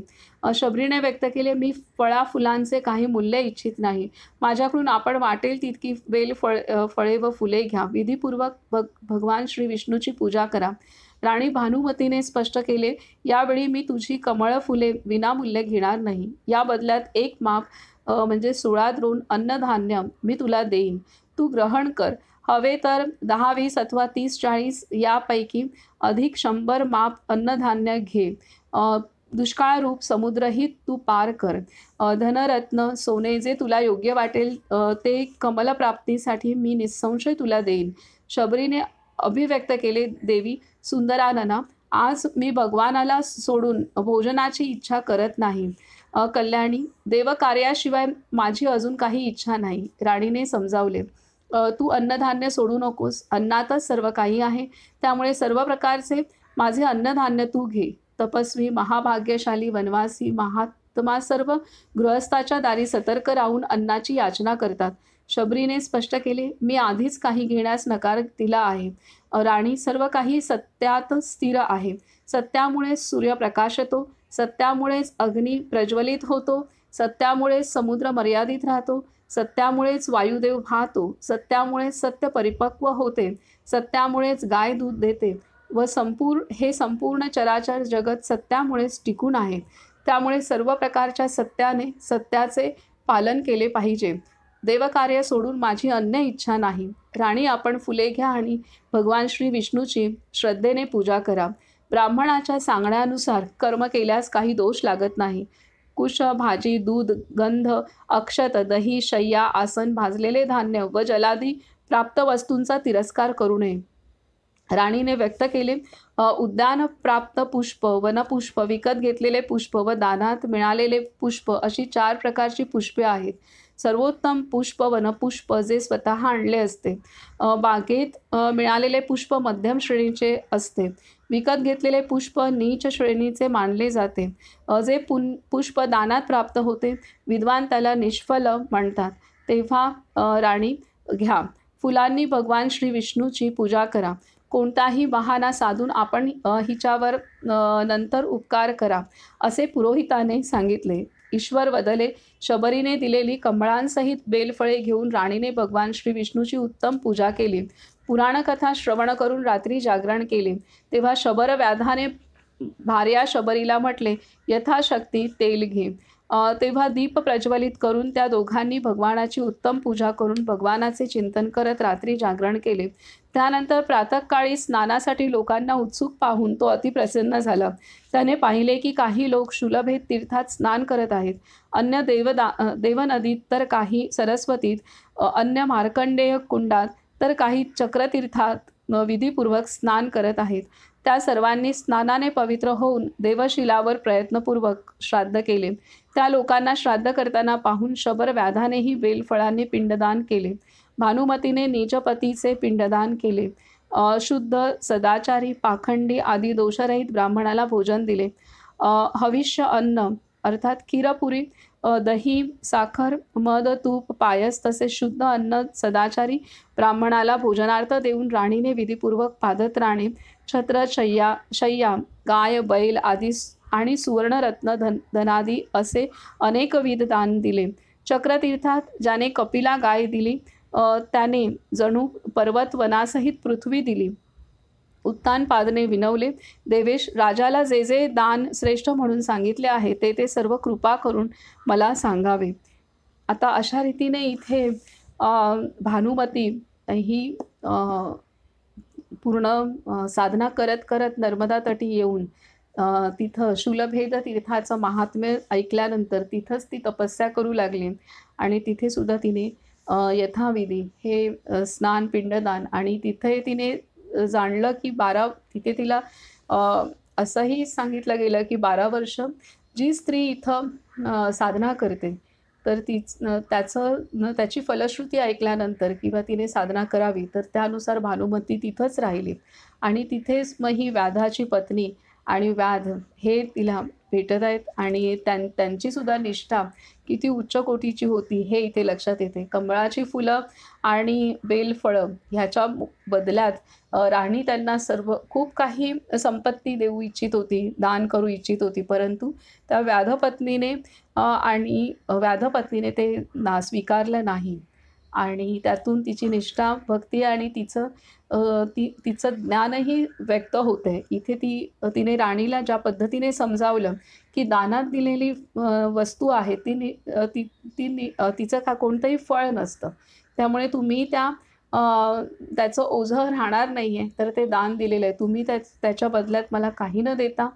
शबरीने व्यक्त केले, मी फळाफुलांचे काही मूल्य इच्छित नाही. माझ्याकडून आपण वाटेल तितकी फळे व फुले घ्या. विधीपूर्वक भगवान श्री विष्णूची पूजा करा. राणी भानुमतीने स्पष्ट केले, यावेळी मी तुझी कमळ फुले विनामूल्य घेणार नाही. या बदल्यात 1 माप म्हणजे 16 द्रोण अन्नधान्य मी तुला देईन. तू ग्रहण कर. हवे तर 10, 20 अथवा 30, 40 यापैकी अधिक 100 माप अन्नधान्य घे. दुष्काळरूप समुद्रही तू पार कर. धनरत्न, सोने जे तुला योग्य वाटेल ते कमलप्राप्तीसाठी मी निःसंशय तुला देईन. शबरीने अभिव्यक्त केले, देवी सुंदरानना, आज मी भगवानाला सोडून भोजनाची इच्छा करत नाही. कल्याणी, देवकार्याशिवाय माझी अजून काही इच्छा नाही. राणीने समजावले, तू अन्नधान्य सोडू नकोस. अन्नातच सर्व काही आहे. त्यामुळे सर्व प्रकारचे माझे अन्नधान्य तू घे. तपस्वी, महाभाग्यशाली, वनवासी, महात्मा सर्व गृहस्थाच्या दारी सतर्क राहून अन्नाची याचना करतात. शबरीने स्पष्ट केले, मी आधीच काही घेण्यास नकार दिला आहे. राणी, सर्व काही सत्यात स्थिर आहे. सत्यामुळेच सूर्य प्रकाशतो, सत्यामुळेच अग्नी प्रज्वलित होतो, सत्यामुळेच समुद्र मर्यादित राहतो, सत्यामुळेच वायुदेव वाहतो, सत्यामुळेच सत्य परिपक्व होते, सत्यामुळेच गाय दूध देते व हे संपूर्ण चराचर जगत सत्यामुळेच टिकून आहे. त्यामुळे सर्व प्रकारच्या सत्याचे पालन केले पाहिजे. देवकार्य सोडून माझी अन्य इच्छा नाही. राणी, आपण फुले घ्या आणि भगवान श्री विष्णूची श्रद्धेने पूजा करा. ब्राह्मणाच्या सांगण्यानुसार कर्म केल्यास काही दोष लागत नाही. कुश, भाजी, दूध, गंध, अक्षत, दही, शय्या, आसन, भाजलेले धान्य व जलादी प्राप्त वस्तूंचा तिरस्कार करू नये. राणीने व्यक्त केले, उद्यान प्राप्त पुष्प, वनपुष्प, विकत घेतलेले पुष्प व दानात मिळालेले पुष्प अशी 4 प्रकारची पुष्पे आहेत. सर्वोत्तम पुष्प वनपुष्प जे स्वतः आणले असते. बागेत मिळालेले पुष्प मध्यम श्रेणीचे असते. विकत घेतलेले पुष्प नीच श्रेणीचे मानले जाते. जे पुष्प दानात प्राप्त होते विद्वान त्याला निष्फल म्हणतात. तेव्हा राणी घ्या. फुलांनी भगवान श्री विष्णूची पूजा करा. कोणताही बहाणा साधून आपण हिच्यावर नंतर उपकार करा, असे पुरोहिताने सांगितले. ईश्वर वदले. शबरीने दिलेली कमळांसहित बेलफळे घेऊन राणीने भगवान श्री विष्णूची उत्तम पूजा केली. पुराणकथा श्रवण करून रात्री जागरण केले. तेव्हा शबर व्याधाने भार्या शबरीला म्हटले, यथाशक्ती तेल घे. तेव्हा दीप प्रज्वलित करून त्या दोघांनी भगवानाची उत्तम पूजा करून भगवानाचे चिंतन करत रात्री जागरण केले. त्यानंतर प्रातःकाळी स्नानासाठी लोकांना उत्सुक पाहून तो अतिप्रसन्न झाला. त्याने पाहिले की काही लोक शूलभेद तीर्थात स्नान करत आहेत, अन्य देवनदीत, तर काही सरस्वतीत, अन्य मार्कंडेय कुंडात, तर काही चक्रतीर्थात विधीपूर्वक स्नान करत आहेत. त्या सर्वांनी स्नानाने पवित्र होऊन देवशिलावर प्रयत्नपूर्वक श्राद्ध केले. त्या लोकांना श्राद्ध करताना पाहून शबर व्याधानेही बेलफळांनी पिंडदान केले. भानुमतीने नीचपतीचे पिंडदान केले. शुद्ध, सदाचारी, पाखंडी आदी दोषरहित ब्राह्मणाला भोजन दिले. हविष्य अन्न अर्थात खीरपुरी, दही, साखर, मध, तूप, पायस तसेच शुद्ध अन्न सदाचारी ब्राह्मणाला भोजनार्थ देऊन राणीने विधीपूर्वक पादत्राणे, छत्र, शय्या, गाय, बैल आदी आणि सुवर्णरत्न धनादी असे अनेकविध दान दिले. चक्रतीर्थात ज्याने कपिला गाय दिली त्याने जणू पर्वत वनासहित पृथ्वी दिली. उत्तानपादने विनवले, देवेश, राजाला जे जे दान श्रेष्ठ म्हणून सांगितले आहे ते ते सर्व कृपा करून मला सांगावे. आता अशा रीतीने इथे भानुमती ही पूर्ण साधना करत करत नर्मदा तटी येऊन तिथं शूलभेद तीर्थाचं महात्म्य ऐकल्यानंतर तिथंच ती तपस्या करू लागली. आणि तिथे सुद्धा तिने यथाविधी हे स्नान, पिंडदान, आणि तिथे तिने जाणलं की तिथे तिला असंही सांगितलं गेलं की 12 वर्ष जी स्त्री इथं साधना करते तर त्याची फलश्रुती ऐकल्यानंतर किंवा तिने साधना करावी तर त्यानुसार भानुमती तिथंच राहिली. आणि तिथेच मग ही व्याधाची पत्नी आणि व्याध हे तिला भेटत आहेत. आणि त्यांची सुद्धा निष्ठा किती उच्च कोटीची होती हे इथे लक्षात येते. कमळाची फुलं आणि बेलफळं ह्याच्या बदल्यात राणी त्यांना सर्व खूप काही संपत्ती देऊ इच्छित होती, दान करू इच्छित होती, परंतु त्या व्याधपत्नीने ते स्वीकारलं नाही. आणि त्यातून तिची निष्ठा, भक्ती आणि तिचं ज्ञानही व्यक्त होते. इथे तिने राणीला ज्या पद्धतीने समजावलं की दानात दिलेली वस्तू आहे तिचं कोणतंही फळ नसतं, त्यामुळे तुम्ही त्याचं ओझं राहणार नाही आहे, तर ते दान दिलेलं आहे, तुम्ही त्याच्या बदल्यात मला काही न देता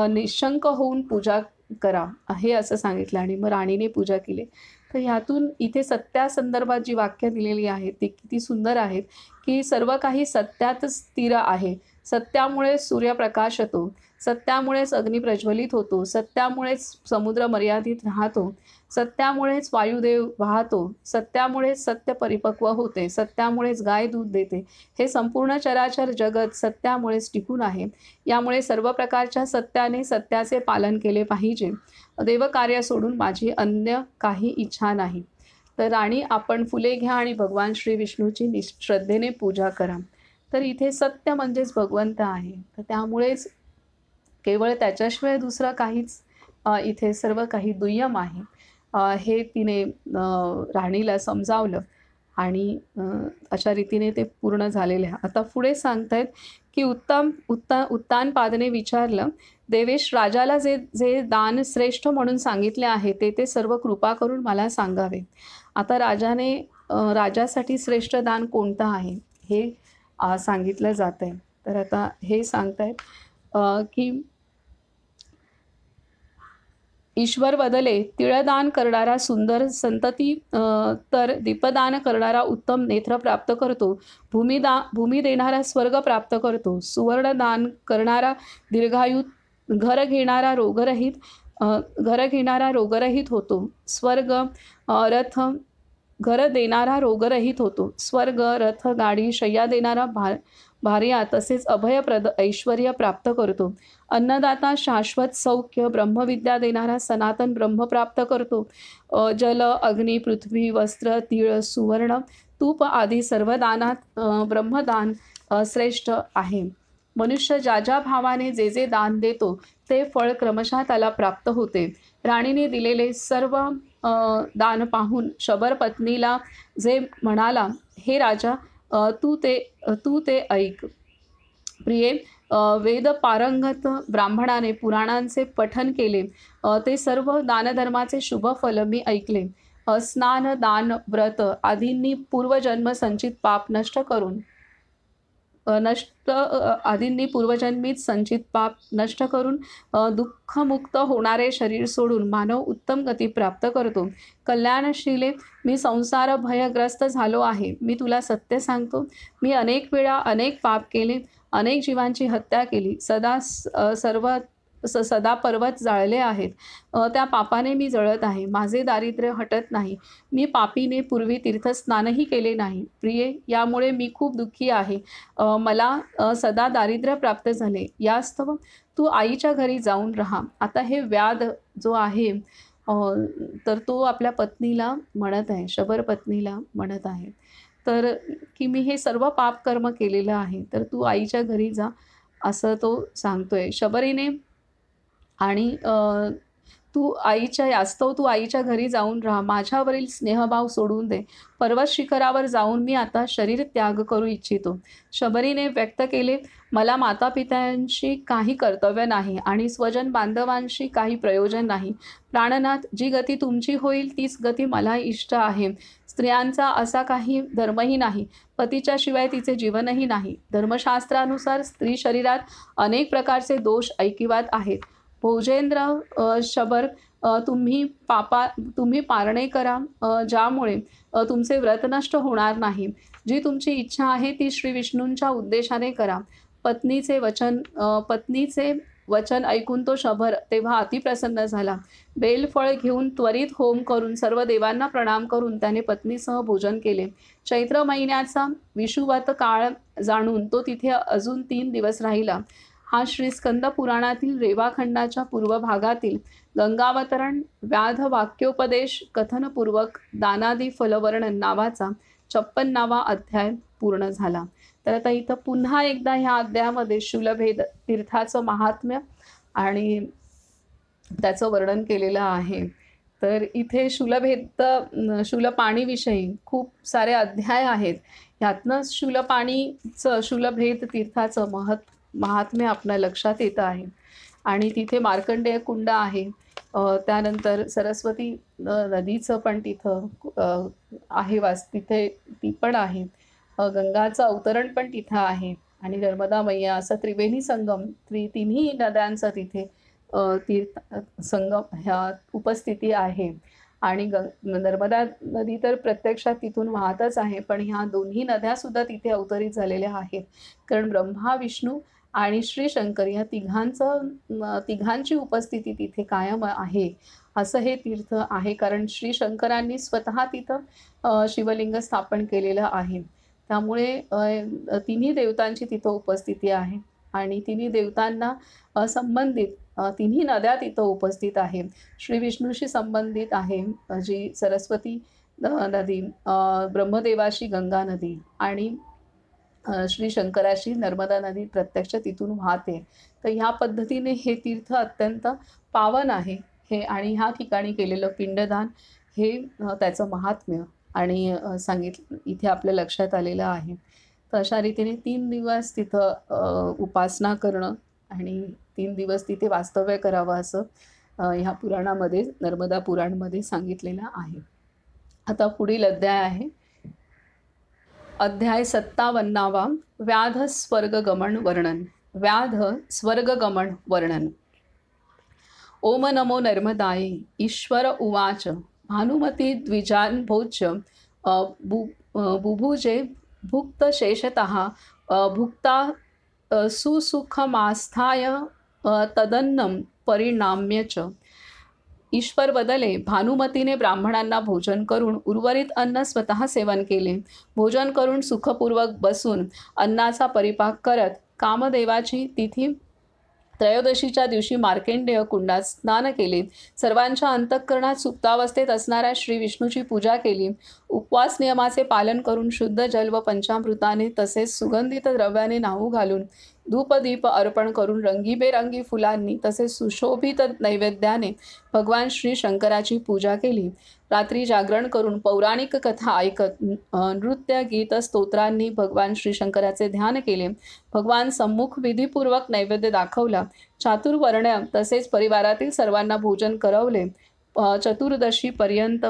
निशंक होऊन पूजा करा हे असं सांगितलं. आणि मग राणीने पूजा केली. तर ह्यातून इथे सत्यासंदर्भात जी वाक्य दिलेली आहेत ती किती सुंदर आहेत की सर्व काही सत्यातच स्थिर आहे. सत्यामुळे सूर्यप्रकाश येतो, सत्यामुळेच अग्नी प्रज्वलित होतो, सत्यामुळेच समुद्र मर्यादित राहतो, सत्यामुळेच वायुदेव वाहतो, सत्यामुळेच सत्य परिपक्व होते, सत्यामुळेच गाय दूध देते. हे संपूर्ण चराचर जगत सत्यामुळेच टिकून आहे. यामुळे सर्व प्रकारच्या सत्याचे पालन केले पाहिजे. देवकार्य सोडून माझी अन्य काही इच्छा नाही. तर राणी, आपण फुले घ्या आणि भगवान श्री विष्णूची श्रद्धेने पूजा करा. तर इथे सत्य म्हणजेच भगवंत आहे. तर त्यामुळेच केवळ त्याच्याशिवाय दुसरं काहीच इथे सर्व काही दुय्यम आहे हे तिने राणीला समजावलं. आणि अशा रीतीने ते पूर्ण झालेले आहे. आता पुढे सांगतायत की उत्तानपादने विचारलं, देवेश, राजाला जे दान श्रेष्ठ म्हणून सांगितले आहे ते सर्व कृपा करून मला सांगावे. आता राजासाठी श्रेष्ठ दान कोणतं आहे हे सांगितलं जात आहे. तर आता हे सांगतायत की ईश्वर बदले तिळदान करणारा सुंदर संतती, तर दीपदान करणारा उत्तम नेत्र प्राप्त करतो. भूमी देणारा स्वर्ग प्राप्त करतो. सुवर्णदान करणारा दीर्घायू, घर घेणारा रोगरहित घर घेणारा रोगरहित होतो. रथ घर देणारा रोगरहित होतो. स्वर्ग, रथ, गाडी, शय्या देणारा भार्या तसेच अभयप्रद ऐश्वर्य प्राप्त करतो. अन्नदाता शाश्वत सौख्य, ब्रह्मविद्या देणारा सनातन ब्रह्म प्राप्त करतो. जल, अग्नी, पृथ्वी, वस्त्र, तीळ, सुवर्ण, तूप आदी सर्व दानात ब्रह्मदान श्रेष्ठ आहे. मनुष्य ज्या ज्या भावाने जे जे दान देतो ते फळ क्रमशः त्याला प्राप्त होते. राणीने दिलेले सर्व दान पाहून शबर पत्नीला जे म्हणाला, हे राजा, तू ते ऐक. प्रिये, वेद पारंगत ब्राह्मणाने पुराणांचे पठन केले. ते सर्व दानधर्माचे शुभ फल मी ऐकले. स्नान, दान, व्रत आदींनी पूर्वजन्म संचित पाप नष्ट करून दुःखमुक्त होणारे शरीर सोडून मानव उत्तम गती प्राप्त करतो. कल्याणशीले, मी संसार भयग्रस्त झालो आहे. मी तुला सत्य सांगतो, मी अनेक वेळा अनेक पाप केले, अनेक जीवांची हत्या केली, सदा पर्वत जाळले आहेत. त्या पापाने मी जळत आहे. माझे दारिद्र्य हटत नाही. मी पापीने पूर्वी तीर्थस्नानही केले नाही. प्रिये, यामुळे मी खूप दुःखी आहे. मला सदा दारिद्र्य प्राप्त झाले. यास्तव तू आईच्या घरी जाऊन राहा. आता हे व्याध जो आहे, तर तो आपल्या पत्नीला म्हणत आहे, शबर पत्नीला म्हणत आहे, तर की मी हे सर्व पापकर्म केलेलं आहे, तर तू आईच्या घरी जा, असं तो सांगतोय शबरीने. आणि तू आईच्या घरी जाऊन राहा. माझ्यावरील स्नेहभाव सोडून दे. पर्वत शिखरावर जाऊन मी आता शरीर त्याग करू इच्छितो. शबरीने व्यक्त केले, मला मातापित्यांशी काही कर्तव्य नाही आणि स्वजन बांधवांशी काही प्रयोजन नाही. प्राणनाथ, जी गती तुमची होईल तीच गती मला इष्ट आहे. स्त्रियांचा असा काही धर्मही नाही. पतीच्या शिवाय तिचे जीवनही नाही. धर्मशास्त्रानुसार स्त्री शरीरात अनेक प्रकारचे दोष ऐकिवात आहेत. भोजेंद्र, शबर, तुम्ही पारणे करा, ज्यामुळे तुमचे व्रत नष्ट होणार नाही. जी तुमची इच्छा आहे ती श्री विष्णूंच्या उद्देशाने करा. पत्नीचे वचन ऐकून तो शबर तेव्हा अतिप्रसन्न झाला. बेलफळ घेऊन त्वरित होम करून सर्व देवांना प्रणाम करून त्याने पत्नीसह भोजन केले. चैत्र महिन्याचा विषुवत काळ जाणून तो तिथे अजून 3 दिवस राहिला. हा श्री स्कंद पुराणातील रेवाखंडाच्या पूर्व भागातील गंगावतरण व्याध वाक्योपदेश कथनपूर्वक दानादी फलवर्णन नावाचा 56वा अध्याय पूर्ण झाला. तर आता इथं पुन्हा एकदा ह्या अध्यायामध्ये शूलभेद तीर्थाचं महात्म्य आणि त्याचं वर्णन केलेलं आहे. तर इथे शूलपाणीविषयी खूप सारे अध्याय आहेत. ह्यातनंच शूलभेद तीर्थाचं महात्म्य आपल्या लक्षात येतं आहे. आणि तिथे मार्कंडेय कुंड आहे. त्यानंतर सरस्वती नदीचं पण तिथं आहे तिथे ती पण आहे. गंगाचं अवतरण पण तिथं आहे. आणि नर्मदा मैया असं त्रिवेणी संगम तिन्ही नद्यांचं तिथे संगम ह्या उपस्थिती आहे. आणि नर्मदा नदी तर प्रत्यक्षात तिथून वाहतच आहे, पण ह्या दोन्ही नद्यासुद्धा तिथे अवतरित झालेल्या आहेत. कारण ब्रह्मा, विष्णू आणि श्री शंकर या तिघांची उपस्थिती तिथे कायम आहे, असं हे तीर्थ आहे. कारण श्री शंकरांनी स्वतः तिथं शिवलिंग स्थापन केलेलं आहे. त्यामुळे तिन्ही देवतांची तिथं उपस्थिती आहे. आणि तिन्ही देवतांना संबंधित तिन्ही नद्या तिथं उपस्थित आहे. श्री विष्णूशी संबंधित आहे जी सरस्वती नदी, ब्रह्मदेवाशी गंगा नदी आणि श्री शंकराशी नर्मदा नदी प्रत्यक्ष तिथून वाहते. तर ह्या पद्धतीने हे तीर्थ अत्यंत पावन आहे हे. आणि ह्या ठिकाणी केलेलं पिंडदान हे त्याचं महात्म्य आणि इथे आपल्या लक्षात आलेलं आहे. तर अशा रीतीने 3 दिवस तिथं उपासना करणं आणि 3 दिवस तिथे वास्तव्य करावं असं ह्या पुराणामध्ये, नर्मदा पुराणमध्ये सांगितलेलं आहे. आता पुढील अध्याय आहे अध्याय 57वा व्याध स्वर्ग गमन वर्णन. व्याध स्वर्गगमन वर्णन. ओम नमो नर्मदाये. ईश्वर उवाच. भानुमती द्विजान भोज्य बुभुजे भुक्त शेषतः भुक्ता सुसुखमास्थाय तदन्नं परिणाम्य च. ईश्वर बदले. भानुमतीने ब्राह्मणांना भोजन करून उर्वरित अन्न स्वतः सेवन केले. भोजन करून सुखपूर्वक बसून अन्नाचा परिपाक करत कामदेवाची तिथी त्रयोदशीच्या दिवशी मार्केंडेय कुंडात स्नान केले. सर्वांच्या अंतःकरणात सुप्तावस्थेत असणाऱ्या श्री विष्णूची पूजा केली. उपवास नियमाचे पालन करून शुद्ध जल व पंचामृताने तसेच सुगंधित द्रव्याने न्हाऊ घालून धूपदीप अर्पण करून रंगीबेरंगी फुलांनी तसेच सुशोभित नैवेद्याने भगवान श्री शंकराची पूजा केली. रात्री जागरण करून पौराणिक कथा ऐकत नृत्य गीत स्तोत्रांनी भगवान श्री शंकराचे ध्यान केले. भगवान सम्मुख विधीपूर्वक नैवेद्य दाखवला. चातुर्वर्ण्य तसेच परिवारातील सर्वांना भोजन करवले. चतुर्दशीपर्यंत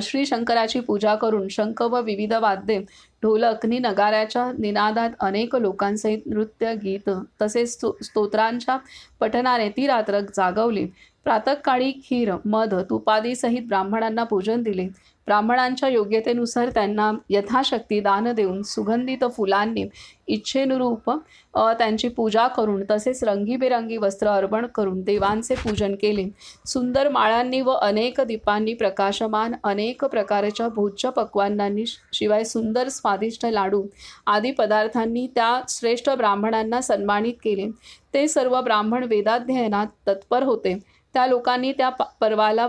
श्री शंकराची पूजा करून शंख व विविध वाद्ये ढोलकनी नगाऱ्याच्या निनादात अनेक लोकांसहित नृत्य गीत तसेच स्तोत्रांच्या पठनाने ती रात्र जागवली. प्रातःकाळी खीर मध तुपादीसहित ब्राह्मणांना भोजन दिले. ब्राह्मणांच्या योग्यतेनुसार त्यांना यथाशक्ती दान देऊन सुगंधित फुलांनी इच्छेनुरूप त्यांची पूजा करून तसेच रंगीबेरंगी वस्त्र अर्पण करून देवांचे पूजन केले. सुंदर माळांनी व अनेक दीपांनी प्रकाशमान अनेक प्रकारच्या भोज्य पक्वान्नांनी शिवाय सुंदर स्वादिष्ट लाडू आदी पदार्थांनी त्या श्रेष्ठ ब्राह्मणांना सन्मानित केले. ते सर्व ब्राह्मण वेदाध्ययनात तत्पर होते. त्या लोकांनी त्या पर्वाला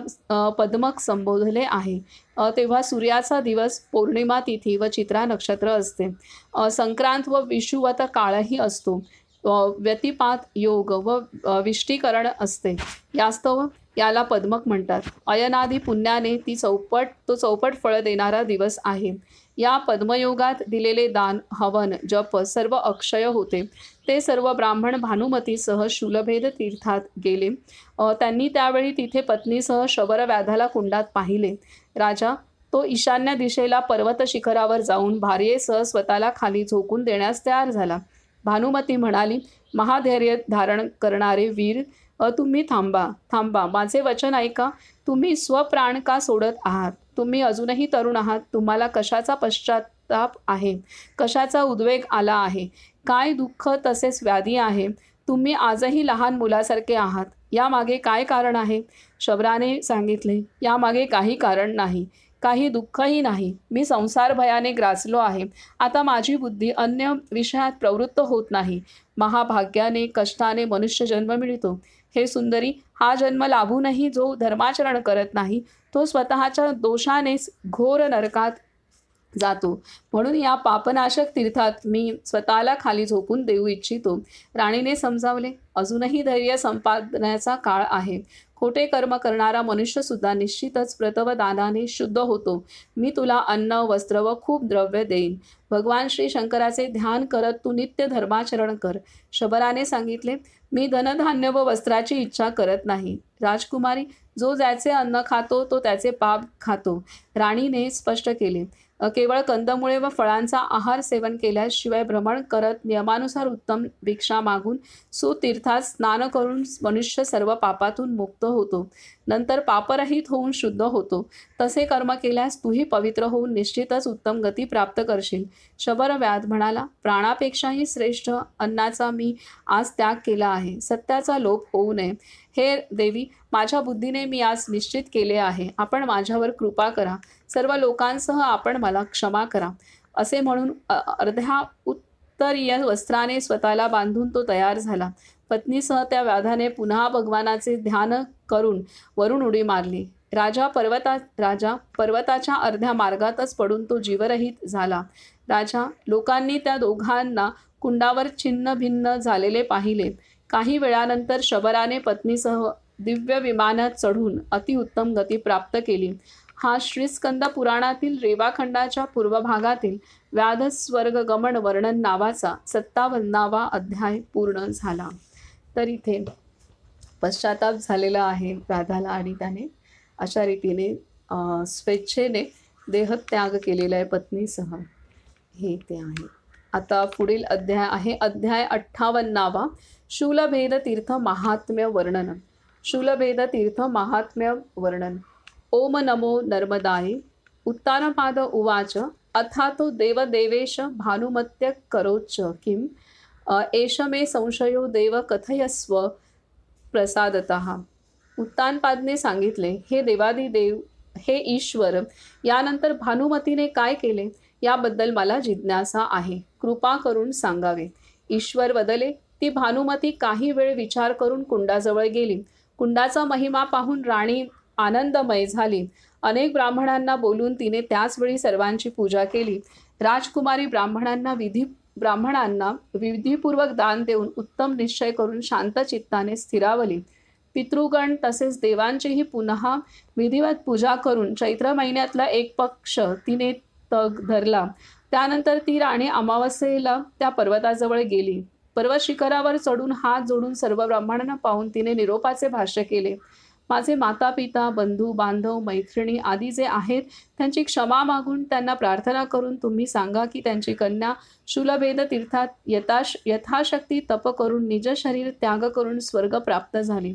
पद्मक संबोधले आहे. तेव्हा सूर्याचा दिवस पौर्णिमा तिथी व चित्रा नक्षत्र असते. संक्रांत व विषुवत काळही असतो. व्यतिपात योग व विष्टीकरण असते. यास्तव याला पद्मक म्हणतात. अयनादी पुण्याने तो चौपट फळ देणारा दिवस आहे. या पद्मयोगात दिलेले दान हवन जप सर्व अक्षय होते. ते सर्व ब्राह्मण भानुमतीसह शूलभेद तीर्थात गेले. त्यांनी त्यावेळी तिथे पत्नीसह शबरव्याधाला कुंडात पाहिले. राजा तो ईशान्य दिशेला पर्वत शिखरावर जाऊन भार्येसह स्वतःला खाली झोकून देण्यास तयार झाला. भानुमती म्हणाली, महाधैर्य धारण करणारे वीर, तुम्ही थांबा, माझे वचन ऐका. तुम्ही स्वप्राण का सोडत आहात? तुम्ही अजूनही तरुण आहात. तुम्हाला कशाचा पश्चाताप आहे? कशाचा उद्वेग आला आहे? काय दुःख तसेच व्याधी आहे? तुम्ही आजही लहान मुलासारखे आहात. यामागे काय कारण आहे? शबराने सांगितले, यामागे काही कारण नाही, काही दुःखही नाही. मी संसार भयाने ग्रासलो आहे. आता माझी बुद्धी अन्य विषयात प्रवृत्त होत नाही. महाभाग्याने कष्टाने मनुष्य जन्म मिळतो. हे सुंदरी, हा जन्म लाभूनही जो धर्माचरण करत नाही तो स्वतःच्या दोषानेच घोर नरकात जातो. म्हणून या पापनाशक तीर्थात मी स्वतःला खाली झोपून देऊ इच्छितो. राणीने समजावले, अजूनही धैर्य संपादनाचा काळ आहे. खोटे कर्म करणारा मनुष्यसुद्धा निश्चितच प्रतवदानाने शुद्ध होतो. मी तुला अन्न वस्त्र व खूप द्रव्य देईन. भगवान श्री शंकराचे ध्यान करत तू नित्य धर्माचरण कर. शबराने सांगितले, मी धनधान्य व वस्त्राची इच्छा करत नाही. राजकुमारी, जो ज्याचे अन्न खातो तो त्याचे पाप खातो. राणीने स्पष्ट केले. केवळ कंदमुळे व फळांचा आहार सेवन केल्याशिवाय भ्रमण करत नियमानुसार उत्तम भिक्षा मागून सुतीर्थात स्नान करून मनुष्य सर्व पापातून मुक्त होतो. नंतर पापरहित होऊन शुद्ध होतो. तसे कर्म केल्यास तूही पवित्र होऊन निश्चितच उत्तम गती प्राप्त करशील. शबरव्याध म्हणाला, प्राणापेक्षाही श्रेष्ठ अन्नाचा मी आज त्याग केला आहे. सत्याचा लोप होऊ नये. हे देवी, माझ्या बुद्धीने मी आज निश्चित केले आहे. आपण माझ्यावर कृपा करा. सर्व लोकांसह आपण मला क्षमा करा. असे म्हणून अर्ध्या उत्तरीय वस्त्राने स्वतःला बांधून तो तयार झाला. पत्नीसह त्या व्याधाने पुन्हा भगवानाचे ध्यान करून वरून उडी मारली. राजा पर्वताच्या अर्ध्या मार्गातच पडून तो जीवरहित झाला. लोकांनी त्या दोघांना कुंडावर छिन्न भिन्न झालेले पाहिले. काही वेळानंतर शबराने पत्नीसह दिव्य विमानात चढून अतिउत्तम गती प्राप्त केली. हा श्रीस्कंद पुराणातील रेवाखंडाच्या पूर्व भागातील व्याध स्वर्गगमन वर्णन नावाचा 57वा अध्याय पूर्ण झाला. तर इथे पश्चाताप झालेला आहे व्याधाला आणि त्याने अशा रीतीने स्वेच्छेने देहत्याग केलेला आहे पत्नीसह. हे ते आहे. आता पुढील अध्याय आहे अध्याय 58वा शूलभेद तीर्थ महात्म्य वर्णन. शूलभेद तीर्थ महात्म्य वर्णन. ओम नमो नर्मदाय. उत्तानपाद उवाच अथातो देवदेवेश भानुमत्य करोच किम एष मे संशयो देव कथयस्व प्रसादतः. उत्तानपादने सांगितले, हे देवादिदेव, हे ईश्वर, यानंतर भानुमतीने काय केले याबद्दल मला जिज्ञासा आहे, कृपा करून सांगावे. ईश्वर वदले. ती भानुमती काही वेळ विचार करून कुंडाजवळ गेली. कुंडाचा महिमा पाहून राणी आनंदमय झाली. अनेक ब्राह्मणांना बोलून तिने त्याच वेळी सर्वांची पूजा केली. राजकुमारी ब्राह्मणांना विधीपूर्वक दान देऊन उत्तम निश्चय करून शांत चित्ताने स्थिरावली. पितृगण तसेच देवांचीही पुन्हा विधिवत पूजा करून चैत्र महिन्यातला एक पक्ष तिने तग धरला. त्यानंतर ती राणी अमावस्येला त्या पर्वताजवळ गेली. पर्वत शिखरावर चढून हात जोडून सर्व ब्राह्मणांना पाहून तिने निरोपाचे भाष्य केले. माझे माता पिता, बंधू बांधव, मैत्रिणी आदी जे आहेत त्यांची क्षमा मागून त्यांना प्रार्थना करून तुम्ही सांगा की त्यांची कन्या शूलभेद तीर्थात यथाशक्ती तप करून निज शरीर त्याग करून स्वर्ग प्राप्त झाली.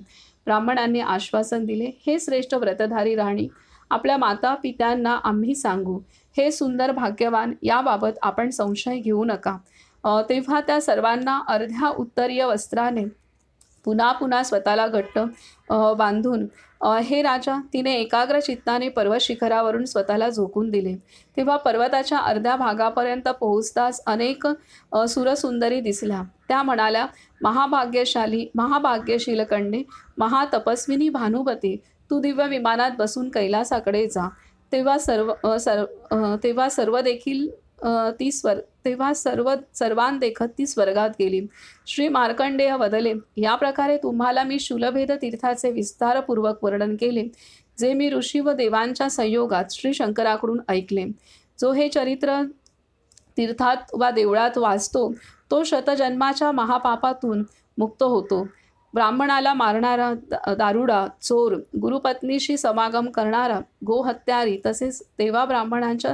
ब्राह्मणांनी आश्वासन दिले. हे श्रेष्ठ व्रतधारी राणी, आपल्या माता पित्यांना आम्ही सांगू. हे सुंदर भाग्यवान, याबाबत आपण संशय घेऊ नका. तेव्हा त्या सर्वांना अर्ध्या उत्तरीय वस्त्राने पुन्हा पुन्हा स्वतःला घट्ट बांधून हे राजा, तिने एकाग्र चित्ताने पर्वत शिखरावरून स्वतःला झोकून दिले. तेव्हा पर्वताच्या अर्ध्या भागापर्यंत पोहोचताच अनेक सुरसुंदरी दिसल्या. त्या म्हणाल्या, महाभाग्यशील कन्ये, महातपस्विनी भानुमती, तू दिव्य विमानात बसून कैलासाकडे जा. सर्वांदेखत ती स्वर्गात गेली. श्री मार्कंडेय वदले, या प्रकारे तुम्हाला मी शूलभेद तीर्थाचे विस्तारपूर्वक वर्णन केले, जे मी ऋषी व देवांच्या संयोगात श्री शंकराकडून ऐकले. जो हे चरित्र तीर्थात वा देवळात वाचतो तो शतजन्माच्या महापापातून मुक्त होतो. ब्राह्मणाला मारणारा, दारुडा, चोर, गुरुपत्नीशी समागम करणारा, गोहत्यारी, तसेच देवा ब्राह्मणांच्या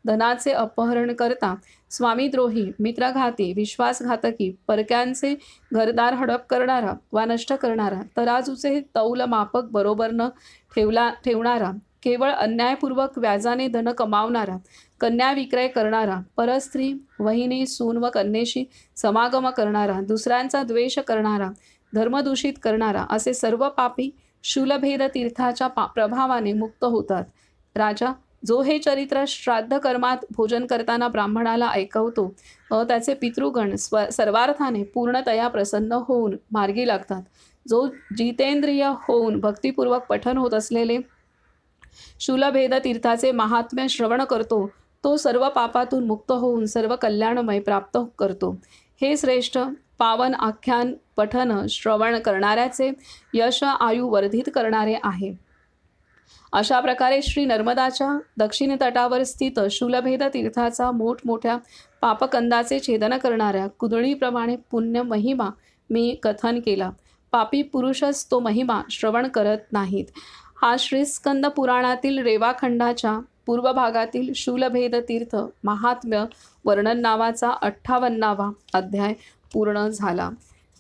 धनाचे अपहरण करता, स्वामीद्रोही, मित्रघाती, विश्वासघातकी, परक्यांचे घरदार हडप करणारा वा नष्ट करणारा, तराजूचे तौल मापक बरोबर न ठेवणारा, केवळ अन्यायपूर्वक व्याजाने धन कमावणारा, कन्या विक्रय करणारा, परस्त्री, वहिनी, सून व कन्येशी समागम करणारा, दुसऱ्यांचा द्वेष करणारा, धर्मदूषित करणारा, असे सर्व पापी शूलभेद तीर्थाच्या प्रभावाने मुक्त होतात. राजा, जो हे चरित्र श्राद्ध कर्मात भोजन करताना ब्राह्मणाला ऐकवतो त्याचे पितृगण सर्वार्थाने पूर्णतया प्रसन्न होऊन मार्गी लागतात. जो जितेंद्रिय होऊन भक्तिपूर्वक पठन होत असलेले शूलभेद तीर्थाचे महात्म्य श्रवण करतो तो सर्व पापातून मुक्त होऊन सर्व कल्याणमय प्राप्त करतो. हे श्रेष्ठ पावन आख्यान पठन श्रवण करणाऱ्याचे यश आयु वर्धित करणारे आहे. अशा प्रकारे श्री नर्मदाच्या दक्षिण तटावर स्थित शूलभेद तीर्थाचा मोठमोठ्या पापकंदाचे छेदन करणाऱ्या कुदळीप्रमाणे पुण्य महिमा मी कथन केला. पापी पुरुषच तो महिमा श्रवण करत नाहीत. हा श्रीस्कंद पुराणातील रेवाखंडाच्या पूर्व भागातील शूलभेद तीर्थ महात्म्य वर्णन नावाचा 58वा अध्याय पूर्ण झाला.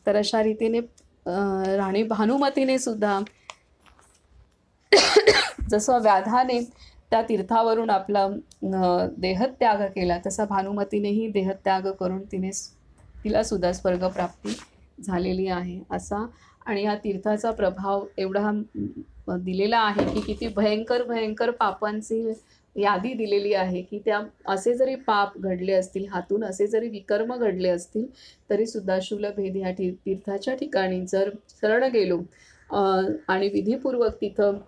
तर अशा रीतीने राणी भानुमतीने सुद्धा जसं व्याधाने त्या तीर्थावरून आपला देहत्याग केला तसा भानुमतीनेही देहत्याग करून तिला सुद्धा स्वर्गप्राप्ती झालेली आहे असा. आणि या तीर्थाचा प्रभाव एवढा दिलेला आहे की किती भयंकर भयंकर पापांची यादी दिलेली आहे की त्या असे जरी पाप घडले असतील, हातून असे जरी विकर्म घडले असतील, तरी सुद्धा शूलभेद या तीर्थाच्या ठिकाणी जर शरण गेलो आणि विधीपूर्वक तिथं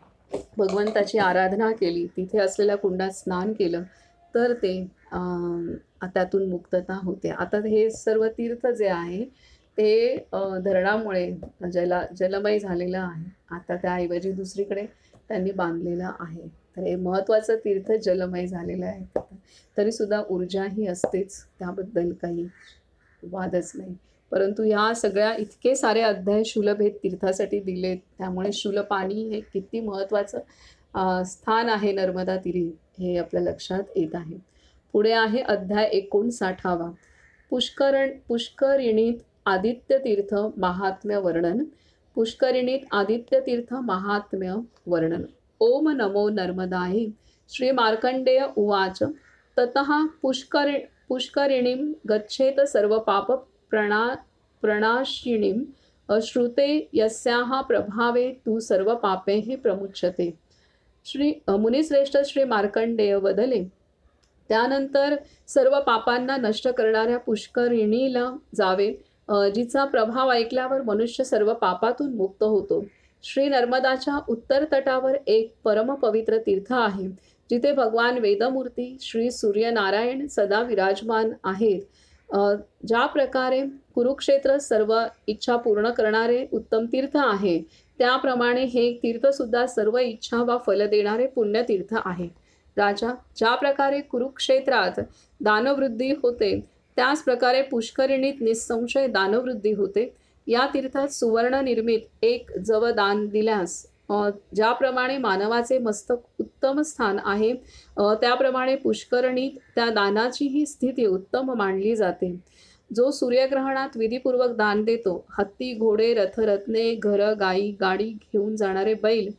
भगवंताची आराधना केली, तिथे असलेल्या कुंडात स्नान केलं तर ते त्यातून मुक्तता होते. आता हे सर्व तीर्थ जे आहे ते धरणामुळे जलमय झालेलं आहे. आता त्याऐवजी दुसरीकडे त्यांनी बांधलेलं आहे. तर हे महत्त्वाचं तीर्थ जलमय झालेलं आहे. तरीसुद्धा ऊर्जा ही असतेच, त्याबद्दल काही वादच नाही. परंतु या सगळ्या इतके सारे अध्याय शूलभेद तीर्थासाठी दिलेत, त्यामुळे शूलपाणी हे किती महत्त्वाचं स्थान आहे नर्मदा तीरी हे आपल्या लक्षात येत आहे. पुढे आहे अध्याय 59वा पुष्करिणीत आदित्यतीर्थ महात्म्य वर्णन. पुष्करिणीत आदित्यतीर्थ महात्म्य वर्णन. ओम नमो नर्मदायै. श्री मार्कंडेय उवाच. ततः पुष्करिणीं गच्छेत सर्व पाप प्रणाशिनीं श्रुते यस्याः प्रभावे तू सर्व पापैः प्रमुच्यते. मुनिश्रेष्ठ श्री मार्कंडेय वदले. त्यानंतर सर्व पापांना नष्ट करणाऱ्या पुष्करिणीला जावे, जिचा प्रभाव ऐकल्यावर मनुष्य सर्व पापातून मुक्त होतो. श्री नर्मदाच्या उत्तर तटावर एक परमपवित्र तीर्थ आहे, जिथे भगवान वेदमूर्ती श्री सूर्यनारायण सदा विराजमान आहेत. ज्या प्रकारे कुरुक्षेत्र सर्व इच्छा पूर्ण करणारे उत्तम तीर्थ आहे, त्याप्रमाणे हे तीर्थसुद्धा सर्व इच्छा वा फल देणारे पुण्यतीर्थ आहे. राजा, ज्या प्रकारे कुरुक्षेत्रात दानवृद्धी होते, त्याच प्रकारे पुष्करिणीत निसंशय दानवृद्धी होते. या तीर्थात सुवर्ण निर्मित एक जव दान दिल्यास ज्याप्रमाणे मानवाचे मस्तक उत्तम स्थान आहे, त्याप्रमाणे पुष्करिणीत त्या दानाचीही स्थिती उत्तम मानली जाते. जो सूर्यग्रहणात विधीपूर्वक दान देतो, हत्ती, घोडे, रथरत्ने, घर, गाई, गाडी घेऊन जाणारे बैल,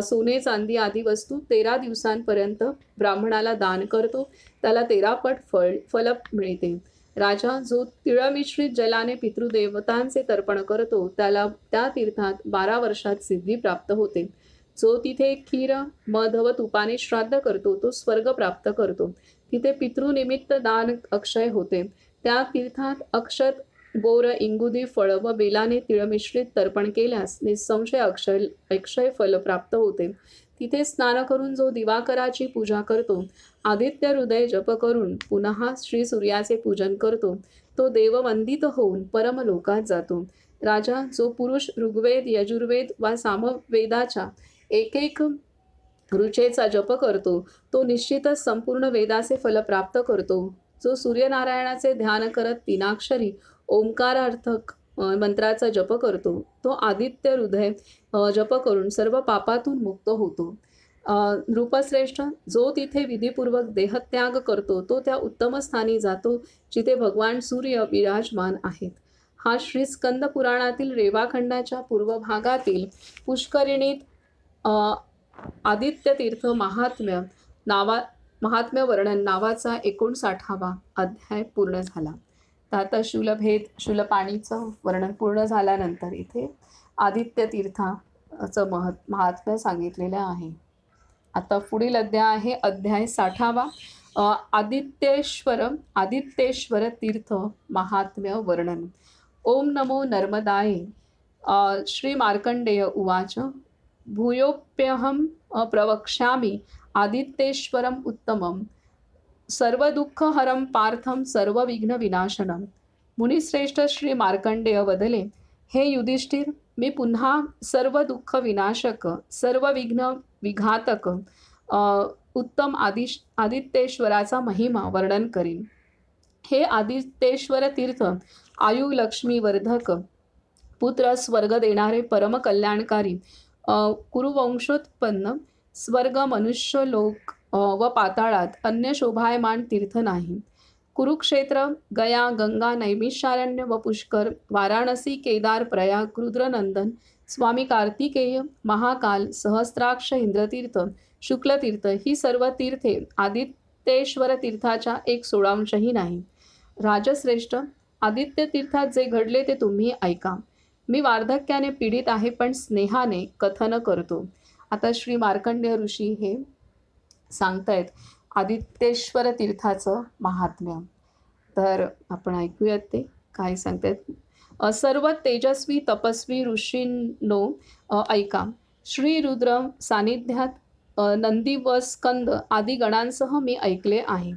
सोने, चांदी आदी वस्तू 13 दिवसांपर्यंत ब्राह्मणाला दान करतो, त्याला 13 पट फल मिळते. राजा, जो तिळमिश्रित जलाने पितृदेवतांचे तर्पण करतो, त्याला त्या तीर्थात 12 वर्षात सिद्धी प्राप्त होते. जो तिथे खीर, मध व तुपाने श्राद्ध करतो, तो स्वर्ग प्राप्त करतो. तिथे पितृनिमित्त दान अक्षय होते. त्या तीर्थात अक्षत, बोर, इंगुदी, फळ व बेलाने तिळमिश्रित तर्पण केल्यास निसंशय अक्षय फल प्राप्त होते. तिथे स्नान करून जो दिवाकराची पूजा करतो, आदित्य हृदय जप करून पुन्हा श्री सूर्याचे पूजन करतो, तो देववंदित होऊन परमलोकात जातो. राजा, जो पुरुष ऋग्वेद, यजुर्वेद वा सामवेदाच्या एक रुचेचा जप करतो, तो निश्चितच संपूर्ण वेदाचे फल प्राप्त करतो. जो सूर्यनारायणाचे ध्यान करत तीनाक्षरी ओंकारार्थक मंत्राचा जप करतो, तो आदित्य हृदय जप करून सर्व पापातून मुक्त होतो. नृपश्रेष्ठ, जो तिथे विधीपूर्वक देहत्याग करतो, तो त्या उत्तम स्थानी जातो, जिथे भगवान सूर्य विराजमान आहेत. हा श्री स्कंद पुराणातील रेवाखंडाच्या पूर्व भागातील पुष्करिणीत आदित्य तीर्थ महात्म्य वर्णन नावाचा 59वा अध्याय पूर्ण झाला. तर आता शूलपाणीचं वर्णन पूर्ण झाल्यानंतर इथे आदित्य तीर्थाचं महात्म्य सांगितलेलं आहे. आता पुढील अध्याय आहे अध्याय 60वा, आदित्येश्वर तीर्थ महात्म्य वर्णन. ओम नमो नर्मदाय. श्री मार्कंडेय उवाच. भूयोप्यहम प्रवक्ष्यामि आदित्येश्वरम उत्तमम सर्वदुःखहरं पार्थम सर्वविघ्नविनाशनम. मुनिश्रेष्ठ श्री मार्कंडेय वदले. हे युधिष्ठिर, मी पुन्हा सर्व दुःख विनाशक, सर्व विघ्न विघातक उत्तम आदित्येश्वराचा महिमा वर्णन करीन. हे आदित्येश्वर तीर्थ आयु लक्ष्मी वर्धक, पुत्र स्वर्ग देणारे, परम कल्याणकारी, कुरुवंशोत्पन्न, स्वर्ग, मनुष्य लोक व पाताळात अन्य शोभायमान तीर्थ नाही. कुरुक्षेत्र, गया, गंगा, नैमिषारण्य व पुष्कर, वाराणसी, केदार, प्रयाग, रुद्रनंदन, स्वामी कार्तिकेय, महाकाल, सहस्त्राक्ष, इंद्रतीर्थ, शुक्लतीर्थ ही सर्व तीर्थे आदित्येश्वर तीर्थाच्या 1/16 नाही. राजश्रेष्ठ, आदित्य तीर्थात जे घडले ते तुम्ही ऐका. मी वार्धक्याने पीडित आहे, पण स्नेहाने कथन करतो. आता श्री मार्कंडेय ऋषी हे सांगतायत आदित्येश्वर तीर्थाचं महात्म्य. तर आपण ऐकूयात ते काय सांगतायत. सर्व तेजस्वी तपस्वी ऋषींनो ऐका. श्री रुद्र सानिध्यात नंदी व स्कंद आदी गणांसह मी ऐकले आहे.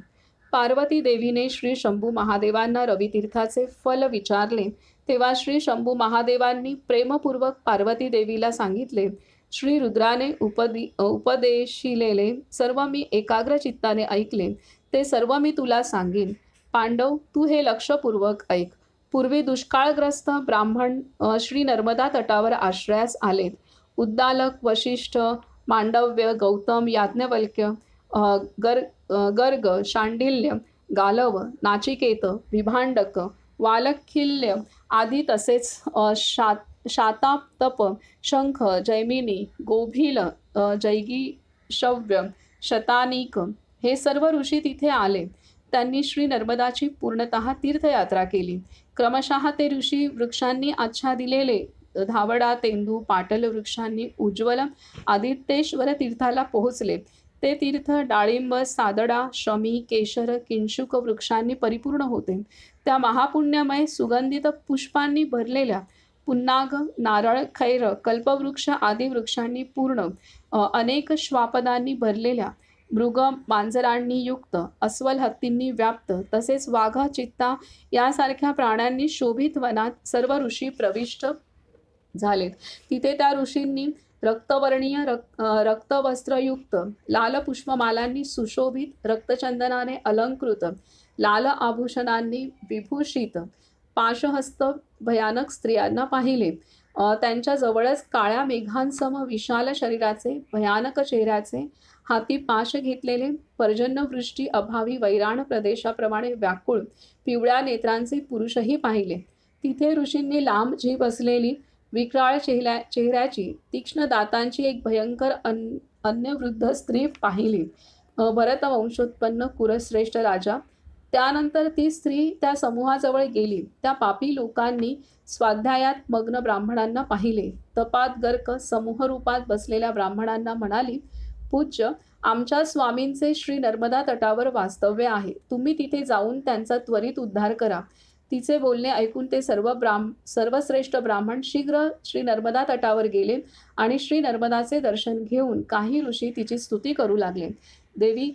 पार्वती देवीने श्री शंभू महादेवांना रवितीर्थाचे फल विचारले, तेव्हा श्री शंभू महादेवांनी प्रेमपूर्वक पार्वती देवीला सांगितले, श्री रुद्राने उपदेशिलेले सर्व मी एकाग्र चित्ताने ऐकले, ते सर्व मी तुला सांगीन. पांडव, तू हे लक्षपूर्वक ऐक. पूर्वी दुष्काळग्रस्त ब्राह्मण श्री नर्मदा तटावर आश्रयास आलेत. उद्दालक, वशिष्ठ, मांडव्य, गौतम, याज्ञवल्क्य, गर्ग, शांडिल्य, गालव, नाचिकेत, विभांडक, वालखिल्य आदी, तसेच शातातप, शंख, जैमिनी, गोभील, जैगीषव्य, शतानीक हे सर्व ऋषी तिथे आले. त्यांनी श्री नर्मदाची पूर्णतः तीर्थयात्रा केली. क्रमशः ते ऋषी वृक्षांनी आच्छादिलेले धावडा, तेंदू, पाटल वृक्षांनी उज्ज्वल आदित्येश्वर तीर्थाला पोहोचले. ते तीर्थ डाळिंब, सादडा, शमी, केशर, किंशुक वृक्षांनी परिपूर्ण होते. त्या महापुण्यमय सुगंधित पुष्पांनी भरलेल्या पुन्नाग, नारळ, खैर, कल्पवृक्ष आदी वृक्षांनी पूर्ण, अनेक श्वापदांनी भरलेल्या, मृग मांजरांनी युक्त, अस्वल हत्तींनी व्याप्त, तसेच वाघ, चित्ता यासारख्या प्राण्यांनी शोभित वनात सर्व ऋषी प्रविष्ट झालेत. तिथे त्या ऋषींनी रक्तवर्णीय रक्तवस्त्रयुक्त, लाल पुष्पमालांनी सुशोभित, रक्तचंदनाने अलंकृत, लाल आभूषणांनी विभूषित, पाशहस्त भयानक स्त्रियांना पाहिले. त्यांच्या जवळच काळ्या मेघांसम विशाल शरीराचे, भयानक चेहऱ्याचे, हाती पाश घेतलेले, पर्जन्यवृष्टी अभावी वैराण प्रदेशाप्रमाणे व्याकुळ पिवळ्या नेत्रांचे पुरुषही पाहिले. तिथे ऋषींनी लांब जीभ असलेली, विक्राळ चेहऱ्याची, तीक्ष्ण दातांची एक भयंकर अन्यवृद्ध स्त्री पाहिली. भरतवंशोत्पन्न कुरश्रेष्ठ राजा. त्यानंतर ती स्त्री त्या समूहाजवळ गेली. त्या पापी लोकांनी स्वाध्यायात मग्न ब्राह्मणांना पाहिले. तपात गर्क समूहरूपात बसलेल्या ब्राह्मणांना म्हणाली, पूज्य, आमच्या स्वामींचे श्री नर्मदा तटावर वास्तव्य आहे. तुम्ही तिथे जाऊन त्यांचा त्वरित उद्धार करा. तिचे बोलणे ऐकून ते सर्वश्रेष्ठ ब्राह्मण शीघ्र श्री नर्मदा तटावर गेले आणि श्री नर्मदाचे दर्शन घेऊन काही ऋषी तिची स्तुती करू लागले. देवी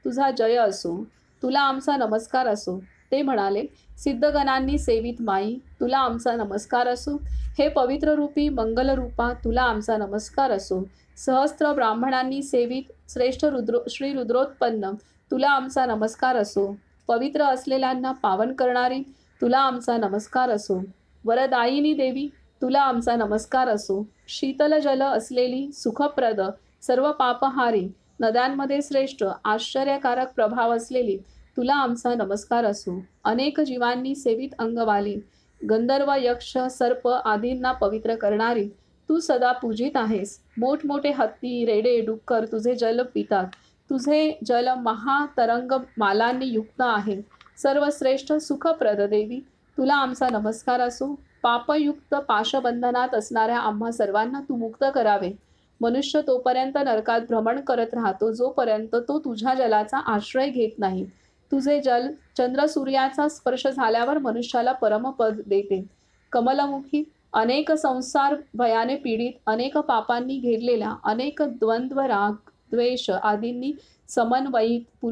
तुझा जय असो, तुला आमचा नमस्कार असो. ते म्हणाले, सिद्धगणांनी सेवित माई, तुला आमचा नमस्कार असो. हे पवित्र रूपी मंगलरूपा, तुला आमचा नमस्कार असो. सहस्त्र ब्राह्मणांनी सेवित श्रेष्ठ श्री रुद्रोत्पन्न, तुला आमचा नमस्कार असो. पवित्र असलेल्यांना पावन करणारी, तुला आमचा नमस्कार असो. वरदायिनी देवी, तुला आमचा नमस्कार असो. शीतल जल असलेली, सुखप्रद, सर्व पापहारी, नद्यांमध्ये श्रेष्ठ, आश्चर्यकारक प्रभाव असलेली, तुला आमचा नमस्कार असो. अनेक जीवांनी सेवित अंगवाली, गंधर्व, यक्ष, सर्प आदींना पवित्र करणारी, तू सदा पूजित आहेस. मोठमोठे हत्ती, रेडे, डुक्कर तुझे जल पितात. तुझे जल महातरंग मालांनी युक्त आहे. सर्वश्रेष्ठ सुखप्रद देवी, तुला आमचा नमस्कार असो. पापयुक्त पाशबंधनात असणाऱ्या आम्हा सर्वांना तू मुक्त करावे. मनुष्य तोपर्यंत नरकात भ्रमण करत राहतो जोपर्यंत तो तुझ्या जलाचा आश्रय घेत नाही. तुझे जल चंद्रसूर्याचा स्पर्श झाल्यावर मनुष्याला परमपद देते. कमलमुखी, अनेक संसार भयाने पीडित, अनेक पापांनी घेरलेल्या, अनेक द्वंद्व, राग, द्वेष आदींनी समन्वयित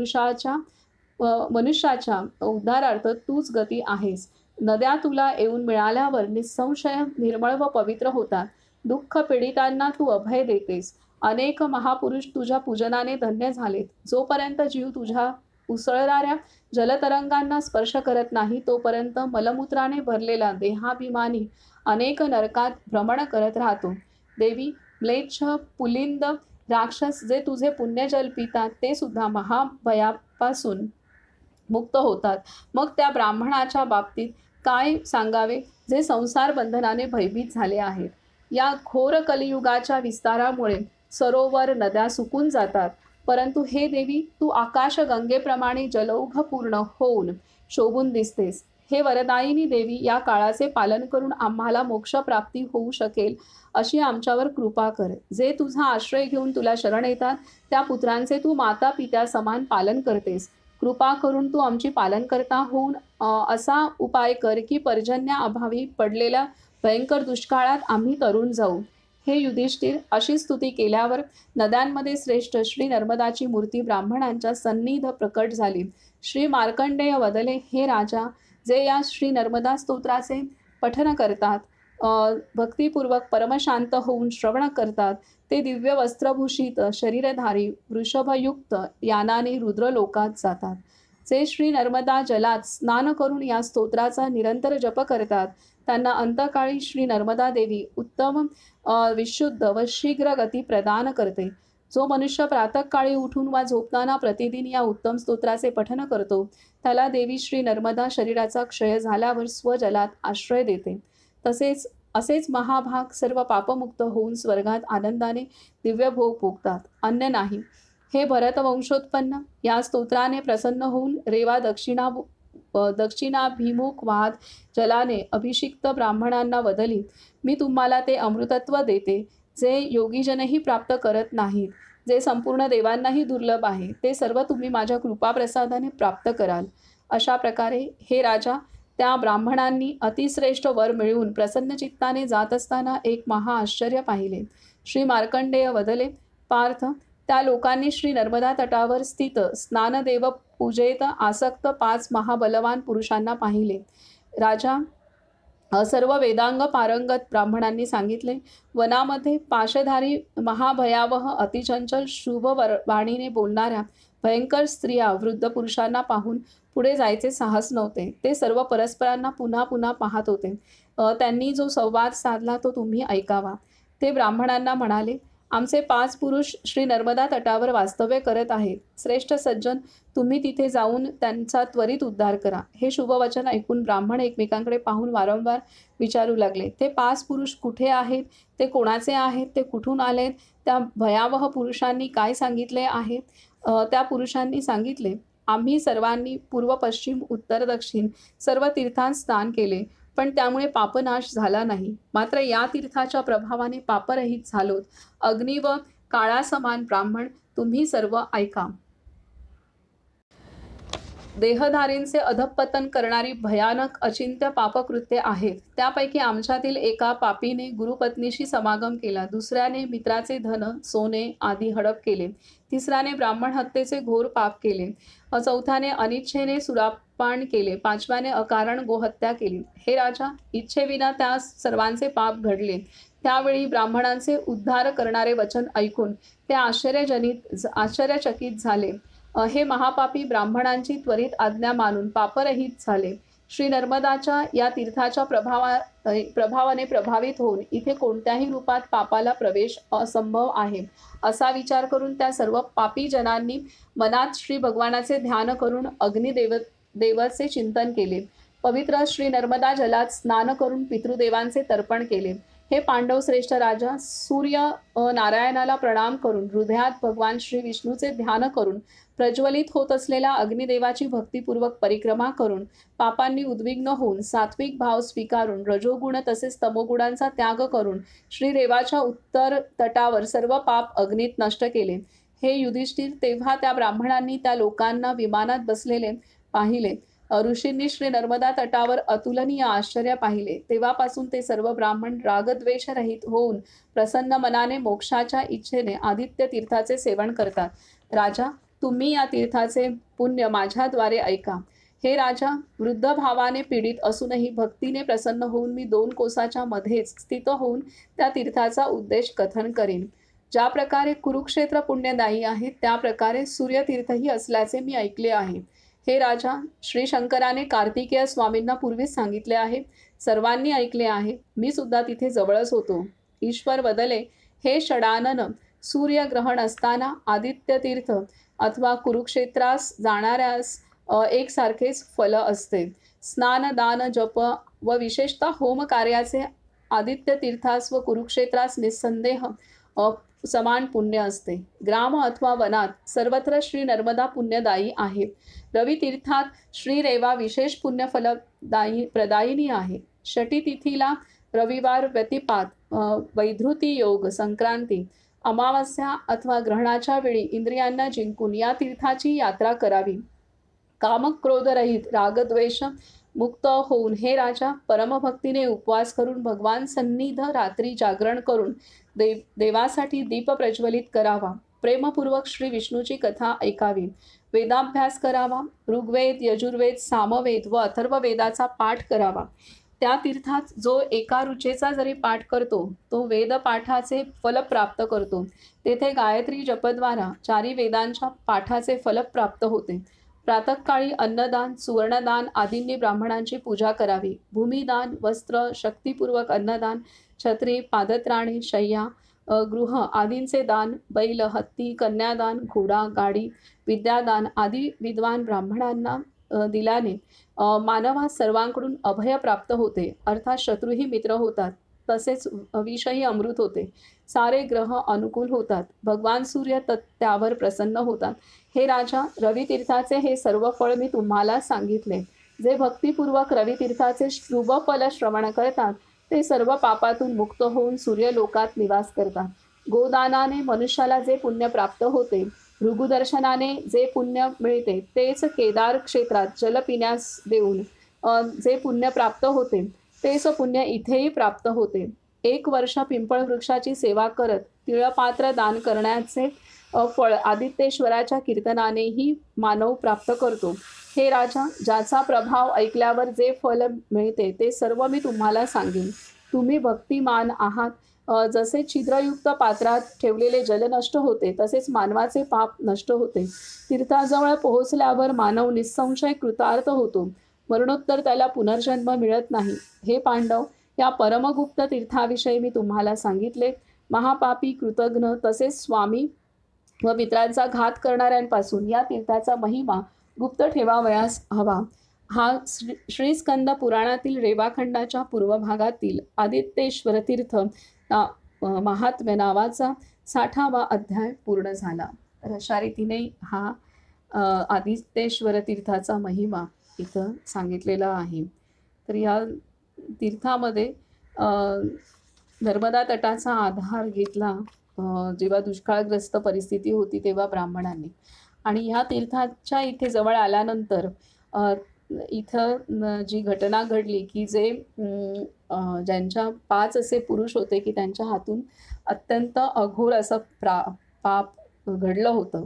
मनुष्याच्या उद्धारार्थ तूच गती आहेस. नद्या तुला येऊन मिळाल्यावर निसंशय निर्मळ व पवित्र होतात. दुःख पीडितांना तू अभय देतेस. अनेक महापुरुष तुझ्या पूजनाने धन्य झालेत. जोपर्यंत जीव तुझ्या उसळणाऱ्या जलतरंगांना स्पर्श करत नाही तोपर्यंत मलमूत्राने भरलेला देहाभिमानी अनेक नरकात भ्रमण करत राहतो. देवी, म्लेच्छ, पुलिंद, राक्षस जे तुझे पुण्यजल पितात ते सुद्धा महाभयापासून मुक्त होतात. मग त्या ब्राह्मणाच्या बाबतीत काय सांगावे जे संसार बंधनाने भयभीत झाले आहेत. या घोर कलियुगाच्या विस्तारामुळे सरोवर, नद्या सुकून जातात. परंतु हे देवी, तू आकाश गंगेप्रमाणे जलौघ पूर्ण होऊन शोभून दिसतेस. हे वरदायिनी देवी, या काळाचे पालन करून आम्हाला मोक्षप्राप्ती होऊ शकेल अशी आमच्यावर कृपा कर. जे तुझा आश्रय घेऊन तुला शरण येतात त्या पुत्रांचे तू माता पित्या समान पालन करतेस. कृपा करून तू आमची पालनकर्ता होऊन असा उपाय कर की पर्जन्याअभावी पडलेल्या भयंकर दुष्काळात आम्ही तरुण जाऊ. हे युधिष्ठिर, अशी स्तुती केल्यावर नद्यांमध्ये श्रेष्ठ श्री नर्मदाची मूर्ती ब्राह्मणांच्या सन्निध प्रकट झाली. श्री मार्कंडेय वदले, हे राजा, जे या श्री नर्मदा स्तोत्राचे पठन करतात, भक्तिपूर्वक परमशांत होऊन श्रवण करतात, ते दिव्य वस्त्रभूषित शरीरधारी वृषभयुक्त यानाने रुद्रलोकात जातात. जे श्री नर्मदा जलात स्नान करून या स्तोत्राचा निरंतर जप करतात त्यांना अंतकाळी श्री नर्मदा देवी उत्तम, विशुद्ध व शीघ्र गती प्रदान करते. जो मनुष्य प्रातःकाळी उठून वा झोपताना प्रतिदिन या उत्तम स्तोत्राचे पठन करतो त्याला देवी श्री नर्मदा शरीराचा क्षय झाल्यावर स्वजलात आश्रय देते. असेच महाभाग सर्व पापमुक्त होऊन स्वर्गात आनंदाने दिव्य भोग भोगतात, अन्य नाही. हे भरत वंशोत्पन्न, या स्तोत्राने प्रसन्न होऊन रेवा दक्षिणाभिमुख वाहत जलाने अभिषिक्त ब्राह्मणांना वदली. मी तुम्हाला ते अमृतत्व देते जे योगीजनही प्राप्त करत नाहीत, जे संपूर्ण देवांनाही दुर्लभ आहे. ते सर्व तुम्ही माझ्या कृपाप्रसादाने प्राप्त कराल. अशा प्रकारे हे राजा, त्या ब्राह्मणांनी अतिश्रेष्ठ वर मिळवून प्रसन्न चित्ताने जात असताना एक महाआश्चर्य पाहिले. श्री मार्कंडेय वदले, पार्थ, त्या लोकांनी श्री नर्मदा तटावर स्थित स्नानदेव पूजेत आसक्त 5 महाबलवान पुरुषांना पाहिले. राजा, सर्व वेदांग पारंगत ब्राह्मणांनी सांगितले, वनामध्ये पाशधारी महाभयावह अतिचंचल शुभ वाणीने बोलणाऱ्या भयंकर स्त्रिया वृद्ध पुरुषांना पाहून पुढे जायचे साहस नव्हते. ते सर्व परस्परांना पुन्हा पुन्हा पाहत होते. त्यांनी जो संवाद साधला तो तुम्ही ऐकावा. ते ब्राह्मणांना म्हणाले, आमचे 5 पुरुष श्री नर्मदा तटावर वास्तव्य करत आहेत. श्रेष्ठ सज्जन, तुम्ही तिथे जाऊन त्यांचा त्वरित उद्धार करा. हे शुभवचन ऐकून ब्राह्मण एकमेकांकडे पाहून वारंवार विचारू लागले, ते 5 पुरुष कुठे आहेत? ते कोणाचे आहेत? ते कुठून आलेत? त्या भयावह पुरुषांनी काय सांगितले आहे? त्या पुरुषांनी सांगितले, आम्ही सर्वांनी पूर्व पश्चिम उत्तर दक्षिण सर्व तीर्थांत स्नान केले, पण त्यामुळे पापनाश झाला नाही. मात्र या तीर्थाच्या प्रभावाने पापरहित झालोत. अग्नी व काळासमान ब्राह्मण, तुम्ही सर्व ऐका. देहधारींचे अधःपतन करणारी भयानक अचिंत्य पापकृत्ये आहेत. त्यापैकी आमच्यातील एका पापीने गुरुपत्नीशी समागम केला, दुसऱ्याने मित्राचे धन सोने आदी हडप केले, तिसऱ्याने ब्राह्मण हत्येचे घोर पाप केले, चौथ्याने अनिच्छेने सुरापान केले, पाचव्याने अकारण गोहत्या केली. हे राजा, इच्छेविना त्या सर्वांचे पाप घडले. त्यावेळी ब्राह्मणांचे उद्धार करणारे वचन ऐकून ते आश्चर्यचकित झाले. हे महापापी ब्राह्मणांची त्वरित आज्ञा मानून पापरहित झाले. श्री नर्मदाच्या या तीर्थाच्या प्रभावाने प्रभावित होऊन इथे कोणत्याही रूपात पापाला प्रवेश असंभव आहे असा विचार करून त्या सर्व पापी जनांनी मनात श्री भगवानाचे ध्यान करून देवाचे चिंतन केले. पवित्र श्री नर्मदा जलात स्नान करून पितृदेवांचे तर्पण केले. हे पांडव श्रेष्ठ राजा, सूर्य नारायणाला प्रणाम करून हृदयात भगवान श्री विष्णूचे ध्यान करून प्रज्वलित होत असलेल्या अग्निदेवाची भक्तिपूर्वक परिक्रमा करून पापांनी उद्विग्न होऊन सात्विक भाव स्वीकारून रजोगुण तसेच तमोगुणांचा त्याग करून श्री रेवाच्या उत्तर तटावर सर्व पाप अग्नीत नष्ट केले. हे युधिष्ठिर, तेव्हा त्या ब्राह्मणांनी त्या लोकांना विमानात बसलेले पाहिले. ऋषींनी श्री नर्मदा तटावर अतुलनीय आश्चर्य पाहिले. तेव्हापासून ते सर्व ब्राह्मण रागद्वेषरहित होऊन प्रसन्न मनाने मोक्षाच्या इच्छेने आदित्य तीर्थाचे सेवन करतात. राजा, तुम्ही या तीर्थाचे पुण्य माझ्याद्वारे ऐका. हे राजा, वृद्ध भावाने पीडित असूनही भक्तीने प्रसन्न होऊन मी 2 कोसाच्या मध्येच स्थित होऊन त्या तीर्थाचा उद्देश कथन करीन. ज्या प्रकारे कुरुक्षेत्र पुण्यदायी आहे त्या प्रकारे सूर्यतीर्थही असल्याचे मी ऐकले आहे. हे राजा, श्री शंकराने कार्तिकेय स्वामींना पूर्वीच सांगितले आहे, सर्वांनी ऐकले आहे. मी सुद्धा तिथे जवळच होतो. ईश्वर वदले, हे षडानन, सूर्यग्रहण असताना आदित्य तीर्थ अथवा कुरुक्षेत्रास जाणाऱ्यास एकसारखेच फल असते. स्नान, दान, जप व विशेषतः होम कार्याचे आदित्य तीर्थास व कुरुक्षेत्रास निस्संदेह समान पुण्य असते. ग्राम अथवा वनात सर्वत्र श्री नर्मदा पुण्यदायी आहे. रवी तीर्थात श्री रेवा विशेष प्रदायिनी आहे. षटी तिथीला रविवार व्यतिपात, वैधृती योग, संक्रांती, अमावस्या अथवा ग्रहणाच्या वेळी इंद्रियांना जिंकून या तीर्थाची यात्रा करावी. कामक्रोधरहित रागद्वेष मुक्त होऊन हे राजा, परमभक्तीने उपवास करून भगवान सन्निध रात्री जागरण करून देवासाठी दीप प्रज्वलित करावा. प्रेमपूर्वक श्री विष्णूची कथा ऐकावी. वेदाभ्यास करावा. ऋग्वेद, यजुर्वेद, सामवेद व अथर्ववेदाचा पाठ करावा. त्या तीर्थात जो एका रुचेचा जरी पाठ करतो तो वेदपाठाचे फल प्राप्त करतो. तेथे गायत्री जपद्वारा 4 वेदांच्या पाठाचे फल प्राप्त होते. प्रातःकाळी अन्नदान, सुवर्णदान आदींनी ब्राह्मणांची पूजा करावी. भूमिदान, वस्त्र, शक्तिपूर्वक अन्नदान, छत्री, पादत्राणे, शय्या, गृह आदींचे दान, बैल, हत्ती, कन्यादान, घोडा, गाडी, विद्यादान आदी विद्वान ब्राह्मणांना दिल्याने मानवास सर्वांकडून अभय प्राप्त होते, अर्थात शत्रूही मित्र होतात, तसेच विषही अमृत होते. सारे ग्रह अनुकूल होतात, भगवान सूर्य त्यावर प्रसन्न होतात. हे राजा, रवितीर्थाचे हे सर्व फळ मी तुम्हाला सांगितले. जे भक्तिपूर्वक रवितीर्थाचे शुभ फल श्रवण करतात ते सर्व पापातून मुक्त होऊन सूर्यलोकात निवास करतात. गोदानाने मनुष्याला जे पुण्य प्राप्त होते, भृगुदर्शनाने जे पुण्य मिळते, तेच केदार क्षेत्रात जल पिण्यास देऊन जे पुण्य प्राप्त होते, तेच पुण्य इथेही प्राप्त होते. 1 वर्ष पिंपळ वृक्षाची सेवा करत तिळपात्र दान करण्याचे फळ आदित्येश्वराच्या कीर्तनानेही मानव प्राप्त करतो. हे राजा, ज्याचा प्रभाव ऐकल्यावर जे फल मिळते ते सर्व मी तुम्हाला सांगेन. तुम्ही भक्तिमान आहात. जसे छिद्रयुक्त पात्रात ठेवलेले जल नष्ट होते, तसेच मानवाचे पाप नष्ट होते. तीर्थाजवळ पोहोचल्यावर मानव निसंशय कृतार्थ होतो. मरणोत्तर त्याला पुनर्जन्म मिळत नाही. हे पांडव, या परमगुप्त तीर्थाविषयी मी तुम्हाला सांगितले. महापापी, कृतघ्न तसेच स्वामी व मित्रांचा घात करणाऱ्यांपासून या तीर्थाचा महिमा गुप्त ठेवावयास हवा. हा श्रीस्कंद पुराणातील रेवाखंडाच्या पूर्व भागातील आदित्येश्वर तीर्थ महात्म्य नावाचा 60वा अध्याय पूर्ण झाला. तर अशा रीतीने हा आदित्येश्वर तीर्थाचा महिमा इथं सांगितलेला आहे. तर या तीर्थामध्ये नर्मदा तटाचा आधार घेतला जेव्हा दुष्काळग्रस्त परिस्थिती होती तेव्हा ब्राह्मणांनी. आणि ह्या तीर्थाच्या इथे जवळ आल्यानंतर इथं जी घटना घडली की जे ज्यांच्या 5 असे पुरुष होते की त्यांच्या हातून अत्यंत अघोर असं पाप घडलं होतं,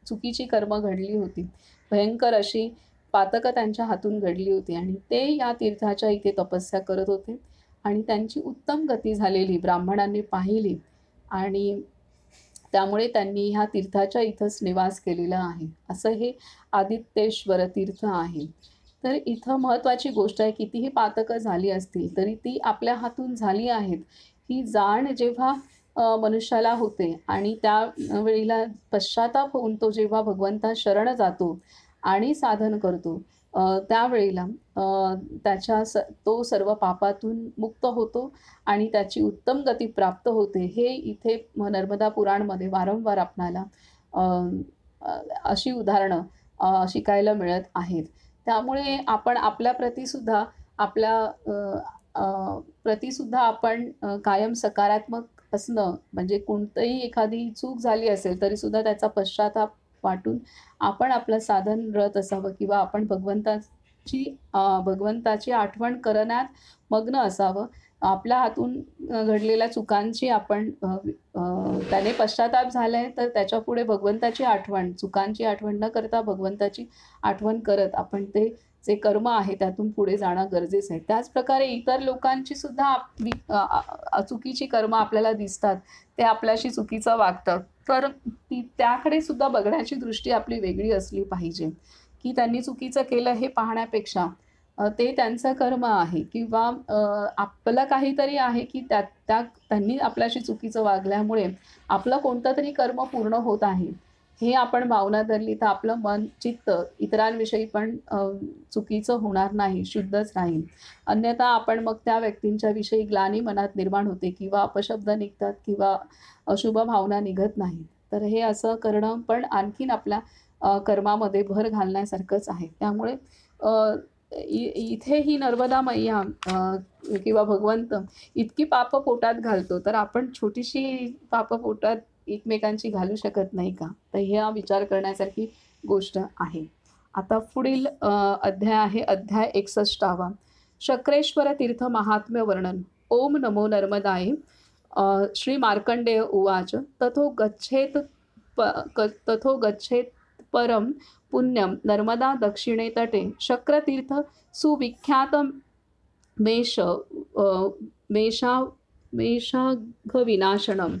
चुकीची कर्म घडली होती, भयंकर अशी पातकं त्यांच्या हातून घडली होती आणि ते या तीर्थाच्या इथे तपस्या करत होते आणि त्यांची उत्तम गती झालेली ब्राह्मणांनी पाहिली आणि त्यामुळे त्यांनी ह्या तीर्थाच्या इथंच निवास केलेला आहे. असं हे आदित्येश्वर तीर्थ आहे. तर इथं महत्त्वाची गोष्ट आहे, कितीही पातकं झाली असतील तरी ती आपल्या हातून झाली आहेत ही जाण जेव्हा मनुष्याला होते आणि त्या वेळेला पश्चाताप होऊन तो जेव्हा भगवंता शरण जातो आणि साधन करतो त्यावेळेला तो सर्व पापातून मुक्त होतो आणि त्याची उत्तम गती प्राप्त होते. हे इथे नर्मदा पुराणमध्ये वारंवार आपणाला अशी उदाहरणं शिकायला मिळत आहेत. त्यामुळे आपण आपल्या प्रतिसुद्धा आपण कायम सकारात्मक असणं, म्हणजे कोणतंही एखादी चूक झाली असेल तरीसुद्धा त्याचा पश्चाताप वाटून आपण आपलं साधन रत असावं किंवा आपण भगवंताची आठवण करण्यात मग्न असावं. आपल्या हातून घडलेल्या चुकांची आपण त्याने पश्चाताप झालाय तर त्याच्या पुढे भगवंताची आठवण, चुकांची आठवण न करता भगवंताची आठवण करत आपण ते जे कर्म आहे त्यातून पुढे जाणं गरजेचं आहे. त्याचप्रकारे इतर लोकांची सुद्धा चुकीची कर्म आपल्याला दिसतात, ते आपल्याशी चुकीचं वागतं, तर त्याकडे सुद्धा बघण्याची दृष्टी आपली वेगळी असली पाहिजे की त्यांनी चुकीचं केलं हे पाहण्यापेक्षा ते त्यांचं कर्म आहे किंवा आपलं काहीतरी आहे की त्यांनी आपल्याशी चुकीचं वागल्यामुळे आपलं कोणतं तरी कर्म पूर्ण होत आहे हे आपण भावना धरली तर आपलं मन चित्त इतरांविषयी पण चुकीचं होणार नाही, शुद्धच राहील. अन्यथा आपण मग त्या व्यक्तींच्या विषयी ग्लानी मनात निर्माण होते किंवा अपशब्द निघतात किंवा अशुभ भावना निघत नाही. तर हे असं करणं पण आणखीन आपल्या कर्मामध्ये भर घालण्यासारखंच आहे. त्यामुळे इथे ही नर्मदा मैया किंवा भगवंत इतकी पाप पोटात घालतो तर आपण छोटीशी पाप पोटात एकमेकांची घालू शकत नाही का? तर ह्या विचार करण्यासारखी गोष्ट आहे. आता पुढील अध्याय आहे अध्याय 61वा. शक्रेश्वर तीर्थ महात्म्य वर्णन. ओम नमो नर्मदाय. श्री मार्कंडेय उवाच. तथो गच्छेत परम पुण्यम नर्मदा दक्षिणे तटे शक्रतीर्थ सुविख्यात मेषाघविनाशनम.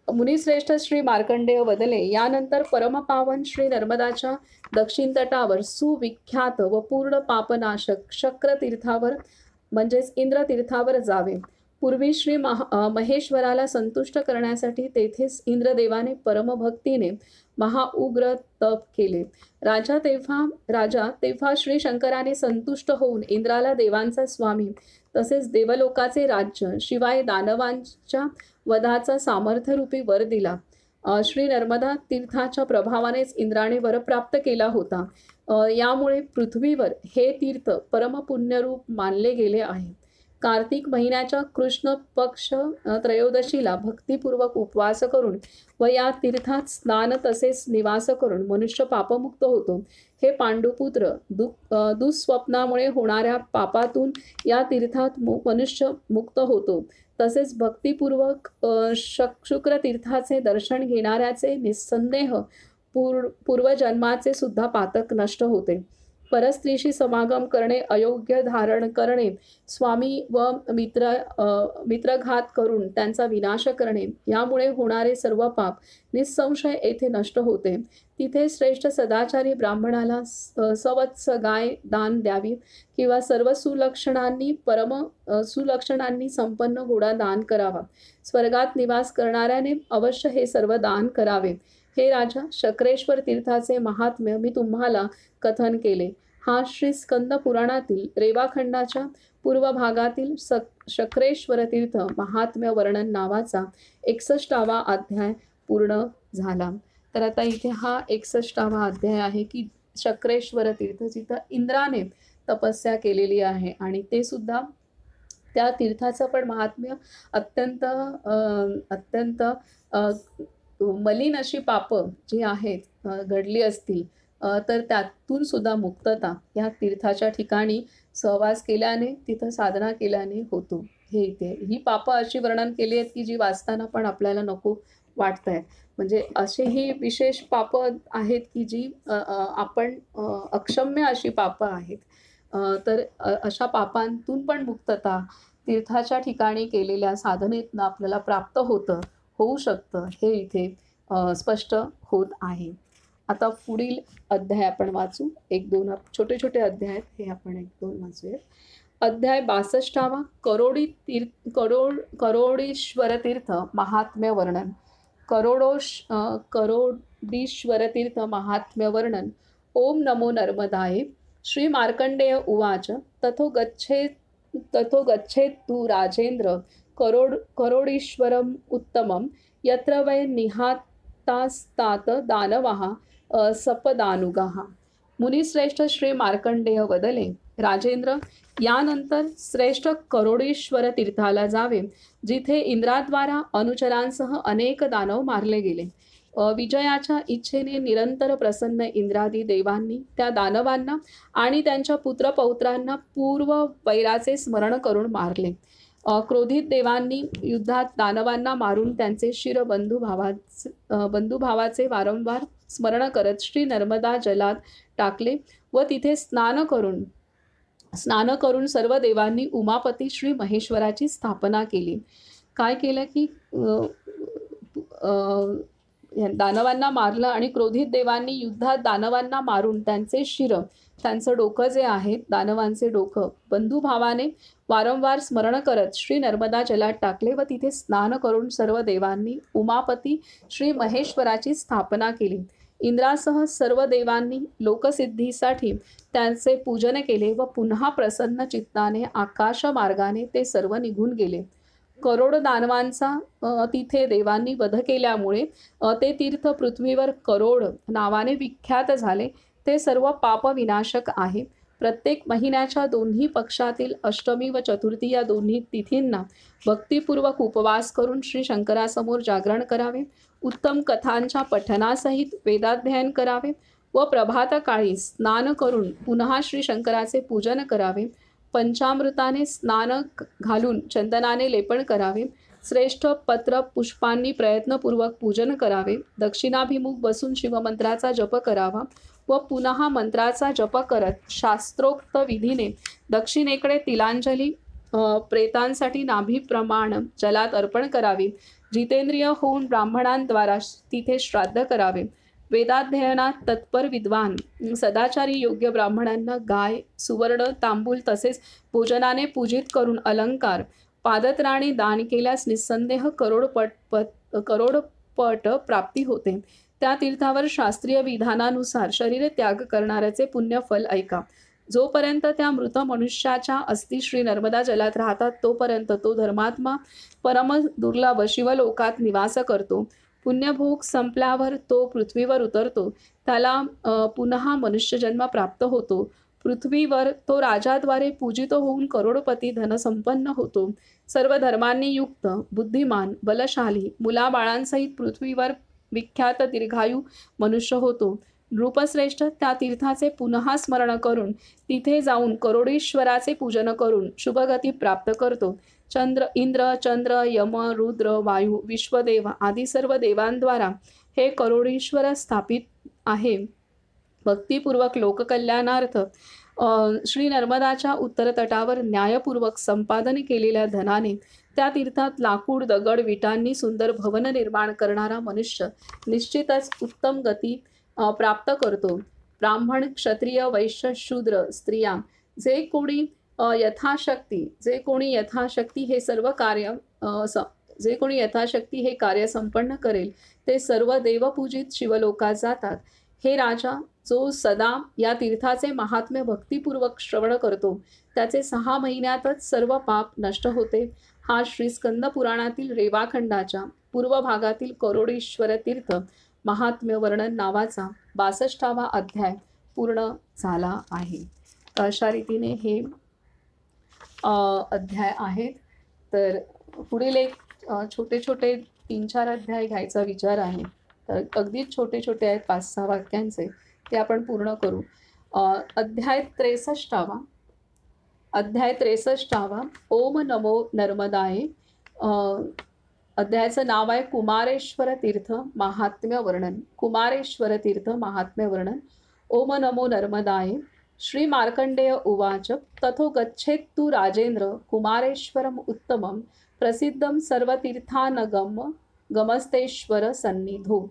मुनिश्रेष्ठ श्री मार्कंडेय वदले, यानंतर परमपावन श्री नर्मदाच्या दक्षिण तटावर सुविख्यात व पूर्ण पापनाशक शक्रतीर्थावर म्हणजेच इंद्रतीर्थावर जावे. पूर्वी श्री महेश्वराला संतुष्ट करण्यासाठी तेथेच इंद्रदेवाने परमभक्तीने महाउग्र तप केले. राजा तेव्हा श्री शंकराने संतुष्ट होऊन इंद्राला देवांचा स्वामी तसेच देवलोकाचे राज्य शिवाय दानवांच्या वधाचा सामर्थ्यरूपी वर दिला. श्री नर्मदा तीर्थाच्या प्रभावानेच इंद्राने वर प्राप्त केला होता. यामुळे पृथ्वीवर हे तीर्थ परमपुण्यरूप मानले गेले आहे. कार्तिक महिन्याच्या कृष्ण पक्ष त्रयोदशीला भक्तिपूर्वक उपवास करून व या तीर्थात स्नान तसेच निवास करून मनुष्य पापमुक्त होतो. हे पांडुपुत्र, दुःस्वप्नामुळे होणाऱ्या पापातून या तीर्थात मनुष्य मुक्त होतो. तसेच भक्तिपूर्वक शुक्र तीर्थाचे दर्शन घेणाऱ्याचे निस्संदेह पूर्वजन्माचे सुद्धा पातक नष्ट होते. परस्त्रीशी समागम करणे, अयोग्य धारण करणे, स्वामी व मित्रघात करून त्यांचा विनाश करणे, यामुळे होणारे सर्व पाप निस्संशय येथे नष्ट होते. तिथे श्रेष्ठ सदाचारी ब्राह्मणाला सवत्स गाय दान द्यावी किंवा सर्व सुलक्षणांनी संपन्न घोडा दान करावा. स्वर्गात निवास करणाऱ्याने अवश्य हे सर्व दान करावे. हे राजा, शक्रेश्वर तीर्थाचे महात्म्य मी तुम्हाला कथन केले. हा श्री स्कंद पुराणातील रेवाखंडाच्या पूर्व भागातील शक्रेश्वर तीर्थ महात्म्य वर्णन नावाचा 61वा अध्याय पूर्ण झाला. तर आता इथे हा 61वा अध्याय आहे की शक्रेश्वर तीर्थ जिथं इंद्राने तपस्या केलेली आहे आणि ते सुद्धा त्या तीर्थाचं पण महात्म्य अत्यंत मलिन अशी पापं जी आहेत घडली असतील तर त्यातून सुद्धा मुक्तता या तीर्थाच्या ठिकाणी सहवास केल्याने, तिथं साधना केल्याने होतो. हे इथे ही पापं अशी वर्णन केली आहेत की जी वाचताना पण आपल्याला नको वाटत आहेत. म्हणजे अशीही विशेष पापं आहेत की जी आपण अक्षम्य अशी पापं आहेत. तर अशा पापांतून पण मुक्तता तीर्थाच्या ठिकाणी केलेल्या साधनेतनं आपल्याला प्राप्त होऊ शकतं हे इथे स्पष्ट होत आहे. आता पुढील अध्याय आपण वाचू. 1-2 छोटे छोटे अध्याय आहेत, हे आपण 1-2 वाचूयात. अध्याय 62वा करोडीश्वर तीर्थ महात्म्य वर्णन. करोडीश्वर तीर्थ महात्म्य वर्णन. ओम नमो नर्मदाय. श्री मार्कंडेय उवाच. तथो गच्छेत् तु राजेंद्र करोडीश्वरम उत्तमम यत्र वै निहातास्तात दानवः सपदानुगाः. मुनिश्रेष्ठ श्री मार्कंडेय वदले, राजेंद्र, यानंतर श्रेष्ठ करोडीश्वर तीर्थाला जावे जिथे इंद्राद्वारा अनुचरांसह अनेक दानव मारले गेले. विजयाच्या इच्छेने निरंतर प्रसन्न इंद्रादी देवांनी त्या दानवांना आणि त्यांच्या पुत्रपौत्रांना पूर्व वैराचे स्मरण करून मारले. क्रोधित देवांनी युद्धात दानवांना मारून त्यांचे शिर बंधुभावाचे वारंवार स्मरण करत श्री नर्मदा जलात टाकले व तिथे स्नान करून सर्व देवांनी उमापती श्री महेश्वराची स्थापना केली. काय केलं की दानवांना मारलं आणि क्रोधित देवांनी युद्धात दानवांना मारून त्यांचे शिर, त्यांचं डोकं जे आहे दानवांचे डोकं बंधुभावाने वारंवार स्मरण करत श्री नर्मदा जलात टाकले व तिथे स्नान करून सर्व देवांनी उमापती श्री महेश्वराची स्थापना केली. इंद्रासह सर्व देवांनी लोकसिद्धीसाठी त्यांचे पूजन केले व पुन्हा प्रसन्न चित्ताने आकाश मार्गाने ते सर्व निघून गेले. करोड दानवांचा तिथे देवांनी वध केल्यामुळे ते तीर्थ पृथ्वीवर करोड नावाने विख्यात झाले. ते सर्व पाप विनाशक आहे. प्रत्येक महिन्याच्या दोन्ही पक्षातील अष्टमी व चतुर्थी या दोन्ही तिथींना भक्तिपूर्वक उपवास करून श्री शंकरासमोर जागरण करावे. उत्तम कथांच्या पठनासहित वेदाध्ययन करावे व प्रभातकाळी स्नान करून पुन्हा श्री शंकराचे पूजन करावे. पंचामृताने स्नान घालून चंदनाने लेपन करावे. श्रेष्ठ पत्र पुष्पांनी प्रयत्नपूर्वक पूजन करावे. दक्षिणाभिमुख बसून शिवमंत्राचा जप करावा व पुन्हा मंत्राचा जप करत शास्त्रोक्त विधीने दक्षिणेकडे तिलांजली प्रेतांसाठी नाभीप्रमाण जलात अर्पण करावी. जितेंद्रिय होऊन ब्राह्मणांद्वारा तिथे श्राद्ध करावे. वेदाध्ययनात तत्पर विद्वान सदाचारी योग्य ब्राह्मणांना गाय सुवर्ण तांबूल तसेच भोजनाने पूजित करून अलंकार पादत्राणे दान केल्यास निस्संदेह करोडपट प्राप्ती होते. त्या तीर्थावर शास्त्रीय विधानानुसार शरीर त्याग करणाऱ्याचे पुण्यफल ऐका. जोपर्यंत त्या मृत मनुष्याच्या अस्थी श्री नर्मदा जलात राहतात तोपर्यंत तो धर्मात्मा परम दुर्लभ शिवलोकात निवास करतो. पुण्यभोग संपल्यावर तो पृथ्वीवर उतरतो. त्याला पुन्हा मनुष्यजन्म प्राप्त होतो. पृथ्वीवर तो राजाद्वारे पूजित होऊन करोडपती धनसंपन्न होतो. सर्व धर्मांनी युक्त बुद्धिमान बलशाली मुलाबाळांसहित पृथ्वीवर विख्यात दीर्घायू मनुष्य होतो. नृपश्रेष्ठ त्या तीर्थाचे पुनः स्मरण करून तिथे जाऊन करोडीश्वराचे पूजन करून शुभगती प्राप्त करतो. इंद्र चंद्र यम रुद्र वायू विश्वदेव आदी सर्व देवांद्वारा हे करोडीश्वर स्थापित आहे. भक्तिपूर्वक लोककल्याणार्थ श्री नर्मदाच्या उत्तर तटावर न्यायपूर्वक संपादन केलेल्या धनाने त्या तीर्थात लाकूड दगड विटांनी सुंदर भवन निर्माण करणारा मनुष्य निश्चितच उत्तम गती प्राप्त करतो. ब्राह्मण क्षत्रिय वैश्य शूद्र स्त्रिया जे कोणी यथाशक्ती हे कार्य संपन्न करेल ते सर्व देवपूजित शिवलोकात जातात. हे राजा, जो सदा या तीर्थाचे महात्म्य भक्तिपूर्वक श्रवण करतो त्याचे 6 महिन्यातच सर्व पाप नष्ट होते. हा श्री स्कंद पुराणातील रेवाखंडाच्या पूर्व भागातील करोडीश्वर तीर्थ महात्म्य वर्णन नावाचा 62वा अध्याय पूर्ण झाला आहे. अशा रीतीने हे अध्याय आहेत. तर पुढील एक छोटे 3-4 अध्याय घ्यायचा विचार आहे. तर अगदीच छोटे आहेत 5-6 वाक्यांचे, ते आपण पूर्ण करू. अध्याय 63वा ओम नमो नर्मदाय. अध्यायाचं नाव आहे कुमारेश्वर तीर्थ महात्म्य वर्णन. कुमारेश्वर तीर्थ महात्म्य वर्णन. ओम नमो नर्मदाय. श्री मार्कंडेय उवाच तथो गच्छेत्तु राजेंद्र कुमारेश्वरम उत्तमं प्रसिद्धं सर्वतीर्थानगम गमस्तेश्वर सन्निधो.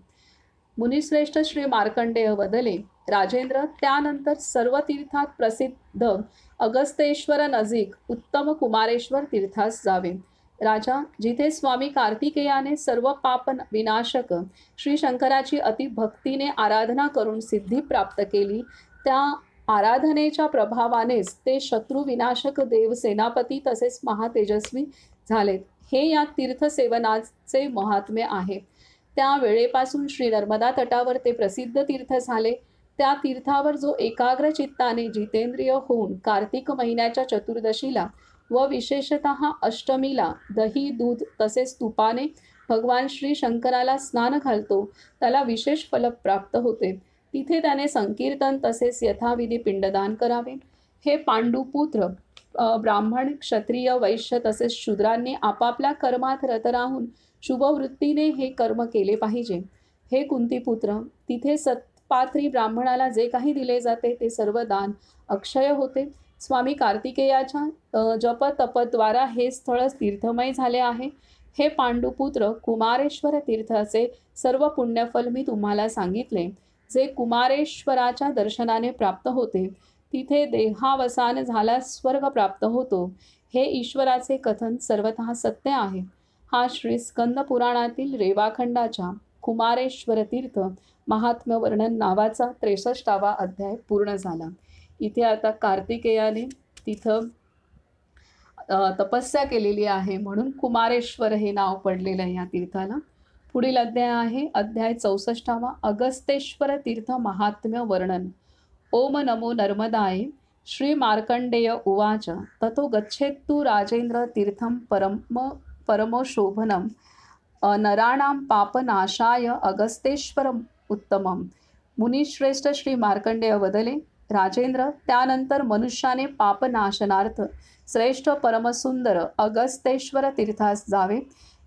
मुनिश्रेष्ठ श्री मार्कंडेय वदले, राजेंद्र, त्यानंतर सर्व तीर्थात प्रसिद्ध अगस्तेश्वर नजीक उत्तम कुमारेश्वर तीर्थास जावे. राजा, जिथे स्वामी कार्तिकेयाने सर्व पाप विनाशक श्री शंकराची अतिभक्तीने आराधना करून सिद्धी प्राप्त केली, त्या आराधनेच्या प्रभावानेच ते शत्रू विनाशक देव सेनापती तसेच महातेजस्वी झालेत. हे या तीर्थसेवनाचे महात्म्य आहे. त्या वेळेपासून श्री नर्मदा तटावर ते प्रसिद्ध तीर्थ झाले. त्या तीर्थावर जो एकाग्र चित्ताने जितेंद्रिय होऊन कार्तिक महिन्याच्या चतुर्दशीला व विशेषतः अष्टमीला दही दूध तसेच तुपाने भगवान श्री शंकराला स्नान घालतो त्याला विशेष फल प्राप्त होते. तिथे त्याने संकीर्तन तसेच यथाविधी पिंडदान करावे. हे पांडुपुत्र, ब्राह्मण क्षत्रिय वैश्य तसेच शूद्रांनी आपापल्या कर्मात रत राहून शुभवृत्तीने हे कर्म केले पाहिजे. हे कुंतीपुत्र, तिथे सत्पात्री ब्राह्मणाला जे काही दिले जाते ते सर्व दान अक्षय होते. स्वामी कार्तिकेयाच्या जप तपद्वारा हे स्थळ तीर्थमय झाले आहे. हे पांडुपुत्र, कुमारेश्वर तीर्थाचे सर्व पुण्यफल मी तुम्हाला सांगितले. जे कुमारेश्वराच्या दर्शनाने प्राप्त होते तिथे देहावसान झाल्यास स्वर्ग प्राप्त होतो. हे ईश्वराचे कथन सर्वतः सत्य आहे. हा श्री स्कंद पुराणातील रेवाखंडाच्या कुमारेश्वर तीर्थ महात्म्य वर्णन नावाचा 63वा अध्याय पूर्ण झाला. इथे आता कार्तिकेयाने तिथं तपस्या केलेली आहे म्हणून कुमारेश्वर हे नाव पडलेलं आहे या तीर्थाला. पुढील अध्याय आहे अध्याय 64वा अगस्तेश्वर तीर्थ महात्म्य वर्णन. ओम नमो नर्मदाय. श्री मार्कंडेय उवाच ततो गच्छेत्तु राजेंद्र तीर्थं परमशोभनं नराणां पापनाशाय अगस्तेश्वरम उत्तमं. मुनिश्रेष्ठ श्री मार्कंडेय वदले, राजेंद्र, त्यानंतर मनुष्याने पापनाशनार्थ श्रेष्ठ परमसुंदर अगस्तेश्वर तीर्थास जावे.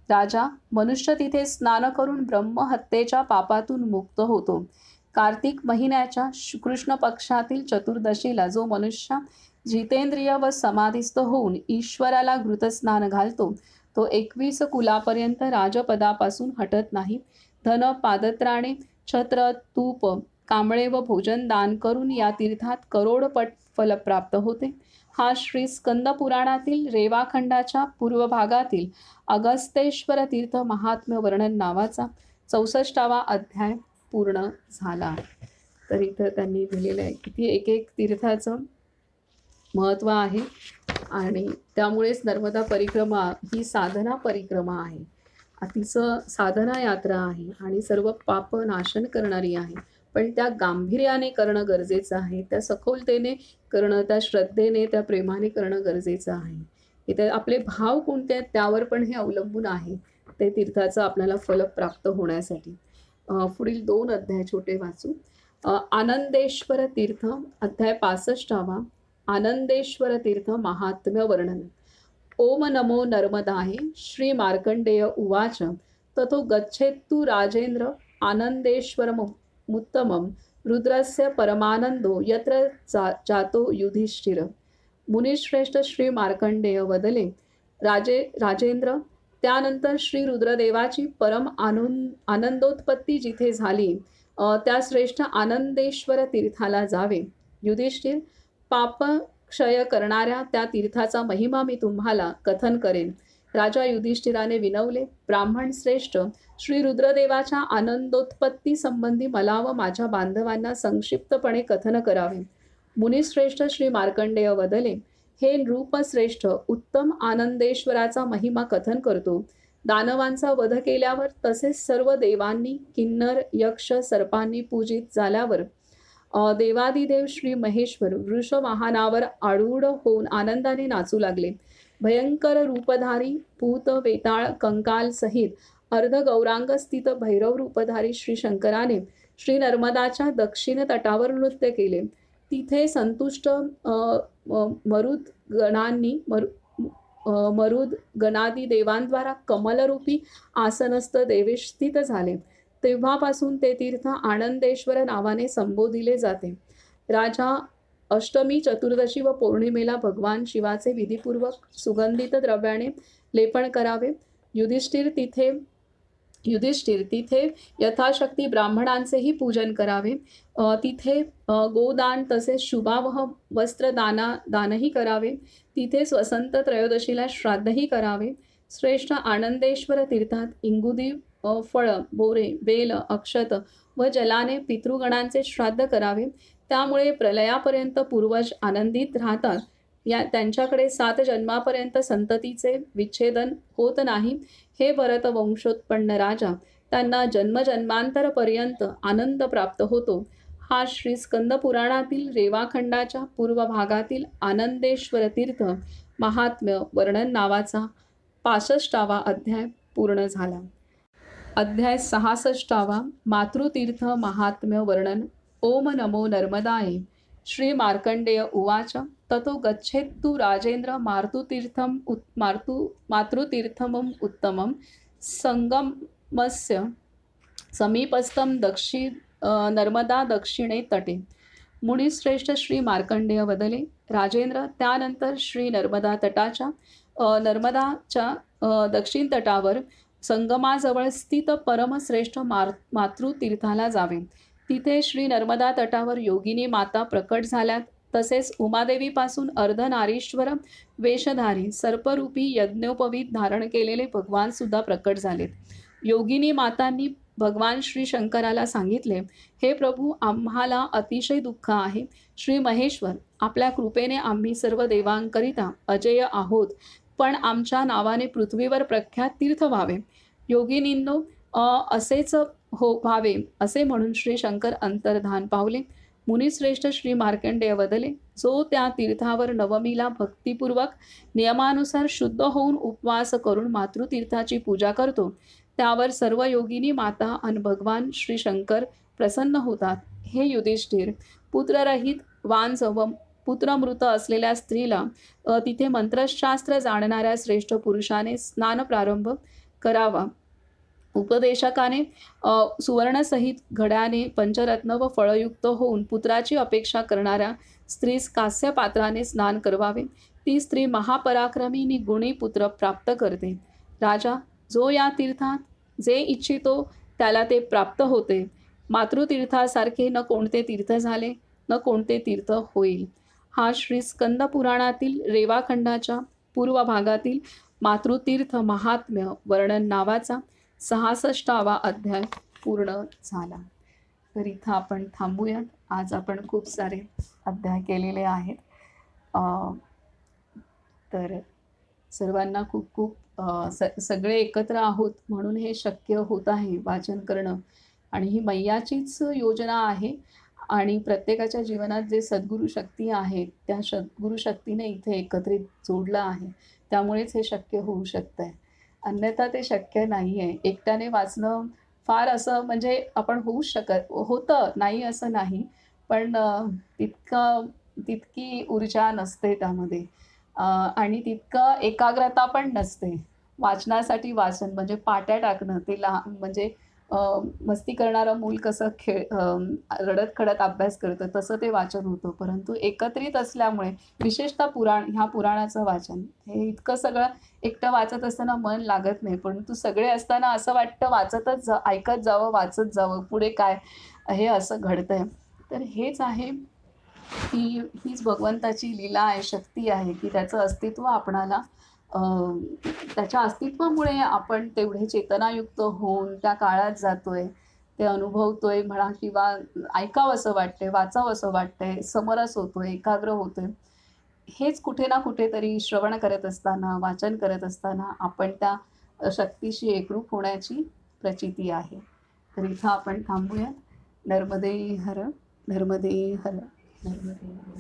राजा, मनुष्य तिथे स्नान करून ब्रह्महत्येच्या पापातून मुक्त होतो. कार्तिक महिन्याच्या कृष्ण पक्षातील चतुर्दशीला जो मनुष्य जितेंद्रिय व समाधिस्थ होऊन ईश्वराला घृतस्नान घालतो तो 21 कुलापर्यंत राजपदापासून हटत नाही. धन पादत्राणे छत्र तूप कांबळे व भोजन दान करून या तीर्थात करोडपट फल प्राप्त होते. हा श्री स्कंद पुराणातील रेवाखंडाच्या पूर्व भागातील अगस्तेश्वर तीर्थ महात्म्य वर्णन नावाचा 64वा अध्याय पूर्ण झाला. तर इथं त्यांनी दिलेलं आहे किती एक एक तीर्थाचं महत्त्व आहे आणि त्यामुळेच नर्मदा परिक्रमा ही साधना परिक्रमा आहे. अतिचं साधना यात्रा आहे आणि सर्व पाप नाशन करणारी आहे. पण त्या गांभीर्याने करणं गरजेचं आहे, त्या सखोलतेने करणं, त्या श्रद्धेने, त्या प्रेमाने करणं गरजेचं आहे. इथे आपले भाव कोणते आहेत त्यावर पण हे अवलंबून आहे ते तीर्थाचं आपल्याला फल प्राप्त होण्यासाठी. पुढील 2 अध्याय छोटे वाचू. आनंदेश्वर तीर्थ अध्याय 65वा. आनंदेश्वर तीर्थ महात्म्य वर्णन. ओम नमो नर्मदाय श्री मार्कंडेय उवाच ततो गच्छेत्तु राजेंद्र आनंदेश्वरमुत्तमं रुद्रस्य परमानंदो यत्र जातो युधिष्ठिर. मुनिश्रेष्ठ श्री मार्कंडेय वदले, राजेंद्र, त्यानंतर श्री रुद्रदेवाची परम आनंदोत्पत्ती जिथे झाली त्या श्रेष्ठ आनंदेश्वर तीर्थाला जावे. युधिष्ठिर, पाप क्षय करणाऱ्या त्या तीर्थाचा महिमा मी तुम्हाला कथन करेन. राजा युधिष्ठिराने विनवले, ब्राह्मण श्रेष्ठ, श्री रुद्रदेवाच्या आनंदोत्पत्ती संबंधी मला व माझ्या बांधवांना संक्षिप्तपणे कथन करावे. मुनिश्रेष्ठ श्री मार्कंडेय वदले, हे नृपश्रेष्ठ, उत्तम आनंदेश्वराचा महिमा कथन करतो. दानवांचा वध केल्यावर तसेच सर्व देवांनी, किन्नर, यक्ष, सर्पांनी पूजित झाल्यावर देवादिदेव श्री महेश्वर वृषवाहनावर आरूढ होऊन आनंदाने नाचू लागले. भयंकर रूपधारी भूत, वेताळ, कंकाल सहित अर्धगौरांग स्थित भैरव रूपधारी श्री शंकराने श्री नर्मदाच्या दक्षिण तटावर नृत्य केले. तिथे संतुष्ट मरुद गणादी देवांद्वारा कमलरूपी आसनस्थ देवेश स्थित झाले. तेव्हापासून ते तीर्थ आनंदेश्वर नावाने संबोधिले जाते. राजा अष्टमी, चतुर्दशी व पौर्णिमेला भगवान शिवाचे विधिपूर्वक सुगंधित द्रव्याने लेपन करावे. युधिष्ठिर तिथे यथाशक्ती ब्राह्मणांचेही पूजन करावे. तिथे गोदान तसेच शुभावह दानही करावे. तिथे स्वसंत त्रयोदशीला श्राद्धही करावे. श्रेष्ठ आनंदेश्वर तीर्थात इंगुदी, फळ, बोरे, बेल, अक्षत व जलाने पितृगणांचे श्राद्ध करावे. त्यामुळे प्रलयापर्यंत पूर्वज आनंदित राहतात. त्यांच्याकडे 7 जन्मापर्यंत संततीचे विच्छेदन होत नाही. हे भरत वंशोत्पन्न राजा, त्यांना जन्मजन्मांतरपर्यंत आनंद प्राप्त होतो. हा श्री स्कंद पुराणातील रेवाखंडाच्या पूर्व भागातील आनंदेश्वर तीर्थ महात्म्य वर्णन नावाचा 65वा अध्याय पूर्ण झाला. अध्याय 66वा. मातृतीर्थ महात्म्य वर्णन. ओम नमो नर्मदाय श्री मार्कंडेय उवाच ततो गच्छेत्तु राजेंद्र मातृतीर्थमं उत्तमं संगमस्य समीपस्थं नर्मदा दक्षिणे तटे. मुनिश्रेष्ठ श्री मार्कंडेय वदले, राजेंद्र, त्यानंतर श्री नर्मदाच्या दक्षिण तटावर संगमाजवळ स्थित परमश्रेष्ठ मातृतीर्थाला जावे. तिथे श्री नर्मदा तटावर योगिनी माता प्रकट झाल्यात. तसेच उमादेवीपासून अर्धनारीश्वर वेशधारी सर्परूपी यज्ञोपवीत धारण केलेले भगवान सुद्धा प्रकट झालेत. योगिनी मातांनी भगवान श्री शंकराला सांगितले, हे प्रभू, आम्हाला अतिशय दुःख आहे. श्री महेश्वर, आपल्या कृपेने आम्ही सर्व देवांकरिता अजेय आहोत, पण आमच्या नावाने पृथ्वीवर प्रख्यात तीर्थ व्हावे. योगिनींनो, असेच व्हावे असे म्हणून श्री शंकर अंतर्धान पावले. मुनिश्रेष्ठ श्री मार्कंडेय वदले, जो त्या तीर्थावर नवमीला भक्तिपूर्वक नियमानुसार शुद्ध होऊन उपवास करून मातृतीर्थाची पूजा करतो, त्यावर सर्व योगिनी माता आणि भगवान श्री शंकर प्रसन्न होतात. हे युधिष्ठिर, पुत्ररहित वांझ व पुत्रमृत असलेल्या स्त्रीला तिथे मंत्रशास्त्र जाणणाऱ्या श्रेष्ठ पुरुषाने स्नान प्रारंभ करावा. उपदेशकाने सुवर्णसहित घड्याने पंचरत्न व फळयुक्त होऊन पुत्राची अपेक्षा करणाऱ्या स्त्रीस कास्य पात्राने स्नान करवावे. ती स्त्री महापराक्रमी गुणी पुत्र प्राप्त करते. राजा, जो या तीर्थात जे इच्छितो त्याला ते प्राप्त होते. मातृतीर्थासारखे न कोणते तीर्थ झाले, न कोणते तीर्थ होईल. हा श्री स्कंद पुराणातील रेवाखंडाच्या पूर्व भागातील मातृतीर्थ महात्म्य वर्णन नावाचा 66वा अध्याय पूर्ण झाला. तर इथं आपण थांबूयात. आज आपण खूप सारे अध्याय केलेले आहेत. तर सर्वांना खूप खूप सगळे एकत्र आहोत म्हणून हे शक्य होत आहे वाचन करणं. आणि ही मैयाचीच योजना आहे आणि प्रत्येकाच्या जीवनात जे सद्गुरू शक्ती आहेत त्या सद्गुरू शक्तीने इथे एकत्रित जोडलं आहे, त्यामुळेच हे शक्य होऊ शकतं आहे. अन्यथा ते शक्य नाही आहे. एकट्याने वाचणं फार असं म्हणजे आपण होऊच होतं नाही असं नाही, पण तितकी ऊर्जा नसते त्यामध्ये आणि तितकं एकाग्रता पण नसते. वाचनासाठी वाचन म्हणजे पाट्या टाकणं ते लहान म्हणजे मस्ती करणारं मूल कसं रडत खडत अभ्यास करतं तसं ते वाचन होतं. परंतु एकत्रित असल्यामुळे विशेषतः ह्या पुराणाचं वाचन हे इतकं सगळं एकटं वाचत असताना मन लागत नाही, परंतु सगळे असताना असं वाटतं वाचतच ऐकत जावं, वाचत जावं, पुढे काय हे असं घडतंय. तर हेच आहे हीच भगवंताची लीला आहे, शक्ती आहे की त्याचं अस्तित्व आपणाला त्याच्या अस्तित्वामुळे आपण तेवढे चेतनायुक्त होऊन त्या काळात जातोय, ते अनुभवतोय म्हणा किंवा ऐकावंसं वाटतंय, वाचावंसं वाटतंय, समरस होतोय, एकाग्र होतोय. हेच कुठे ना कुठेतरी श्रवण करत असताना, वाचन करत असताना आपण त्या शक्तीशी एकरूप होण्याची प्रचिती आहे. तर इथं आपण थांबूया. नर्मदे हर, नर्मदे हर, नर्मदे हर.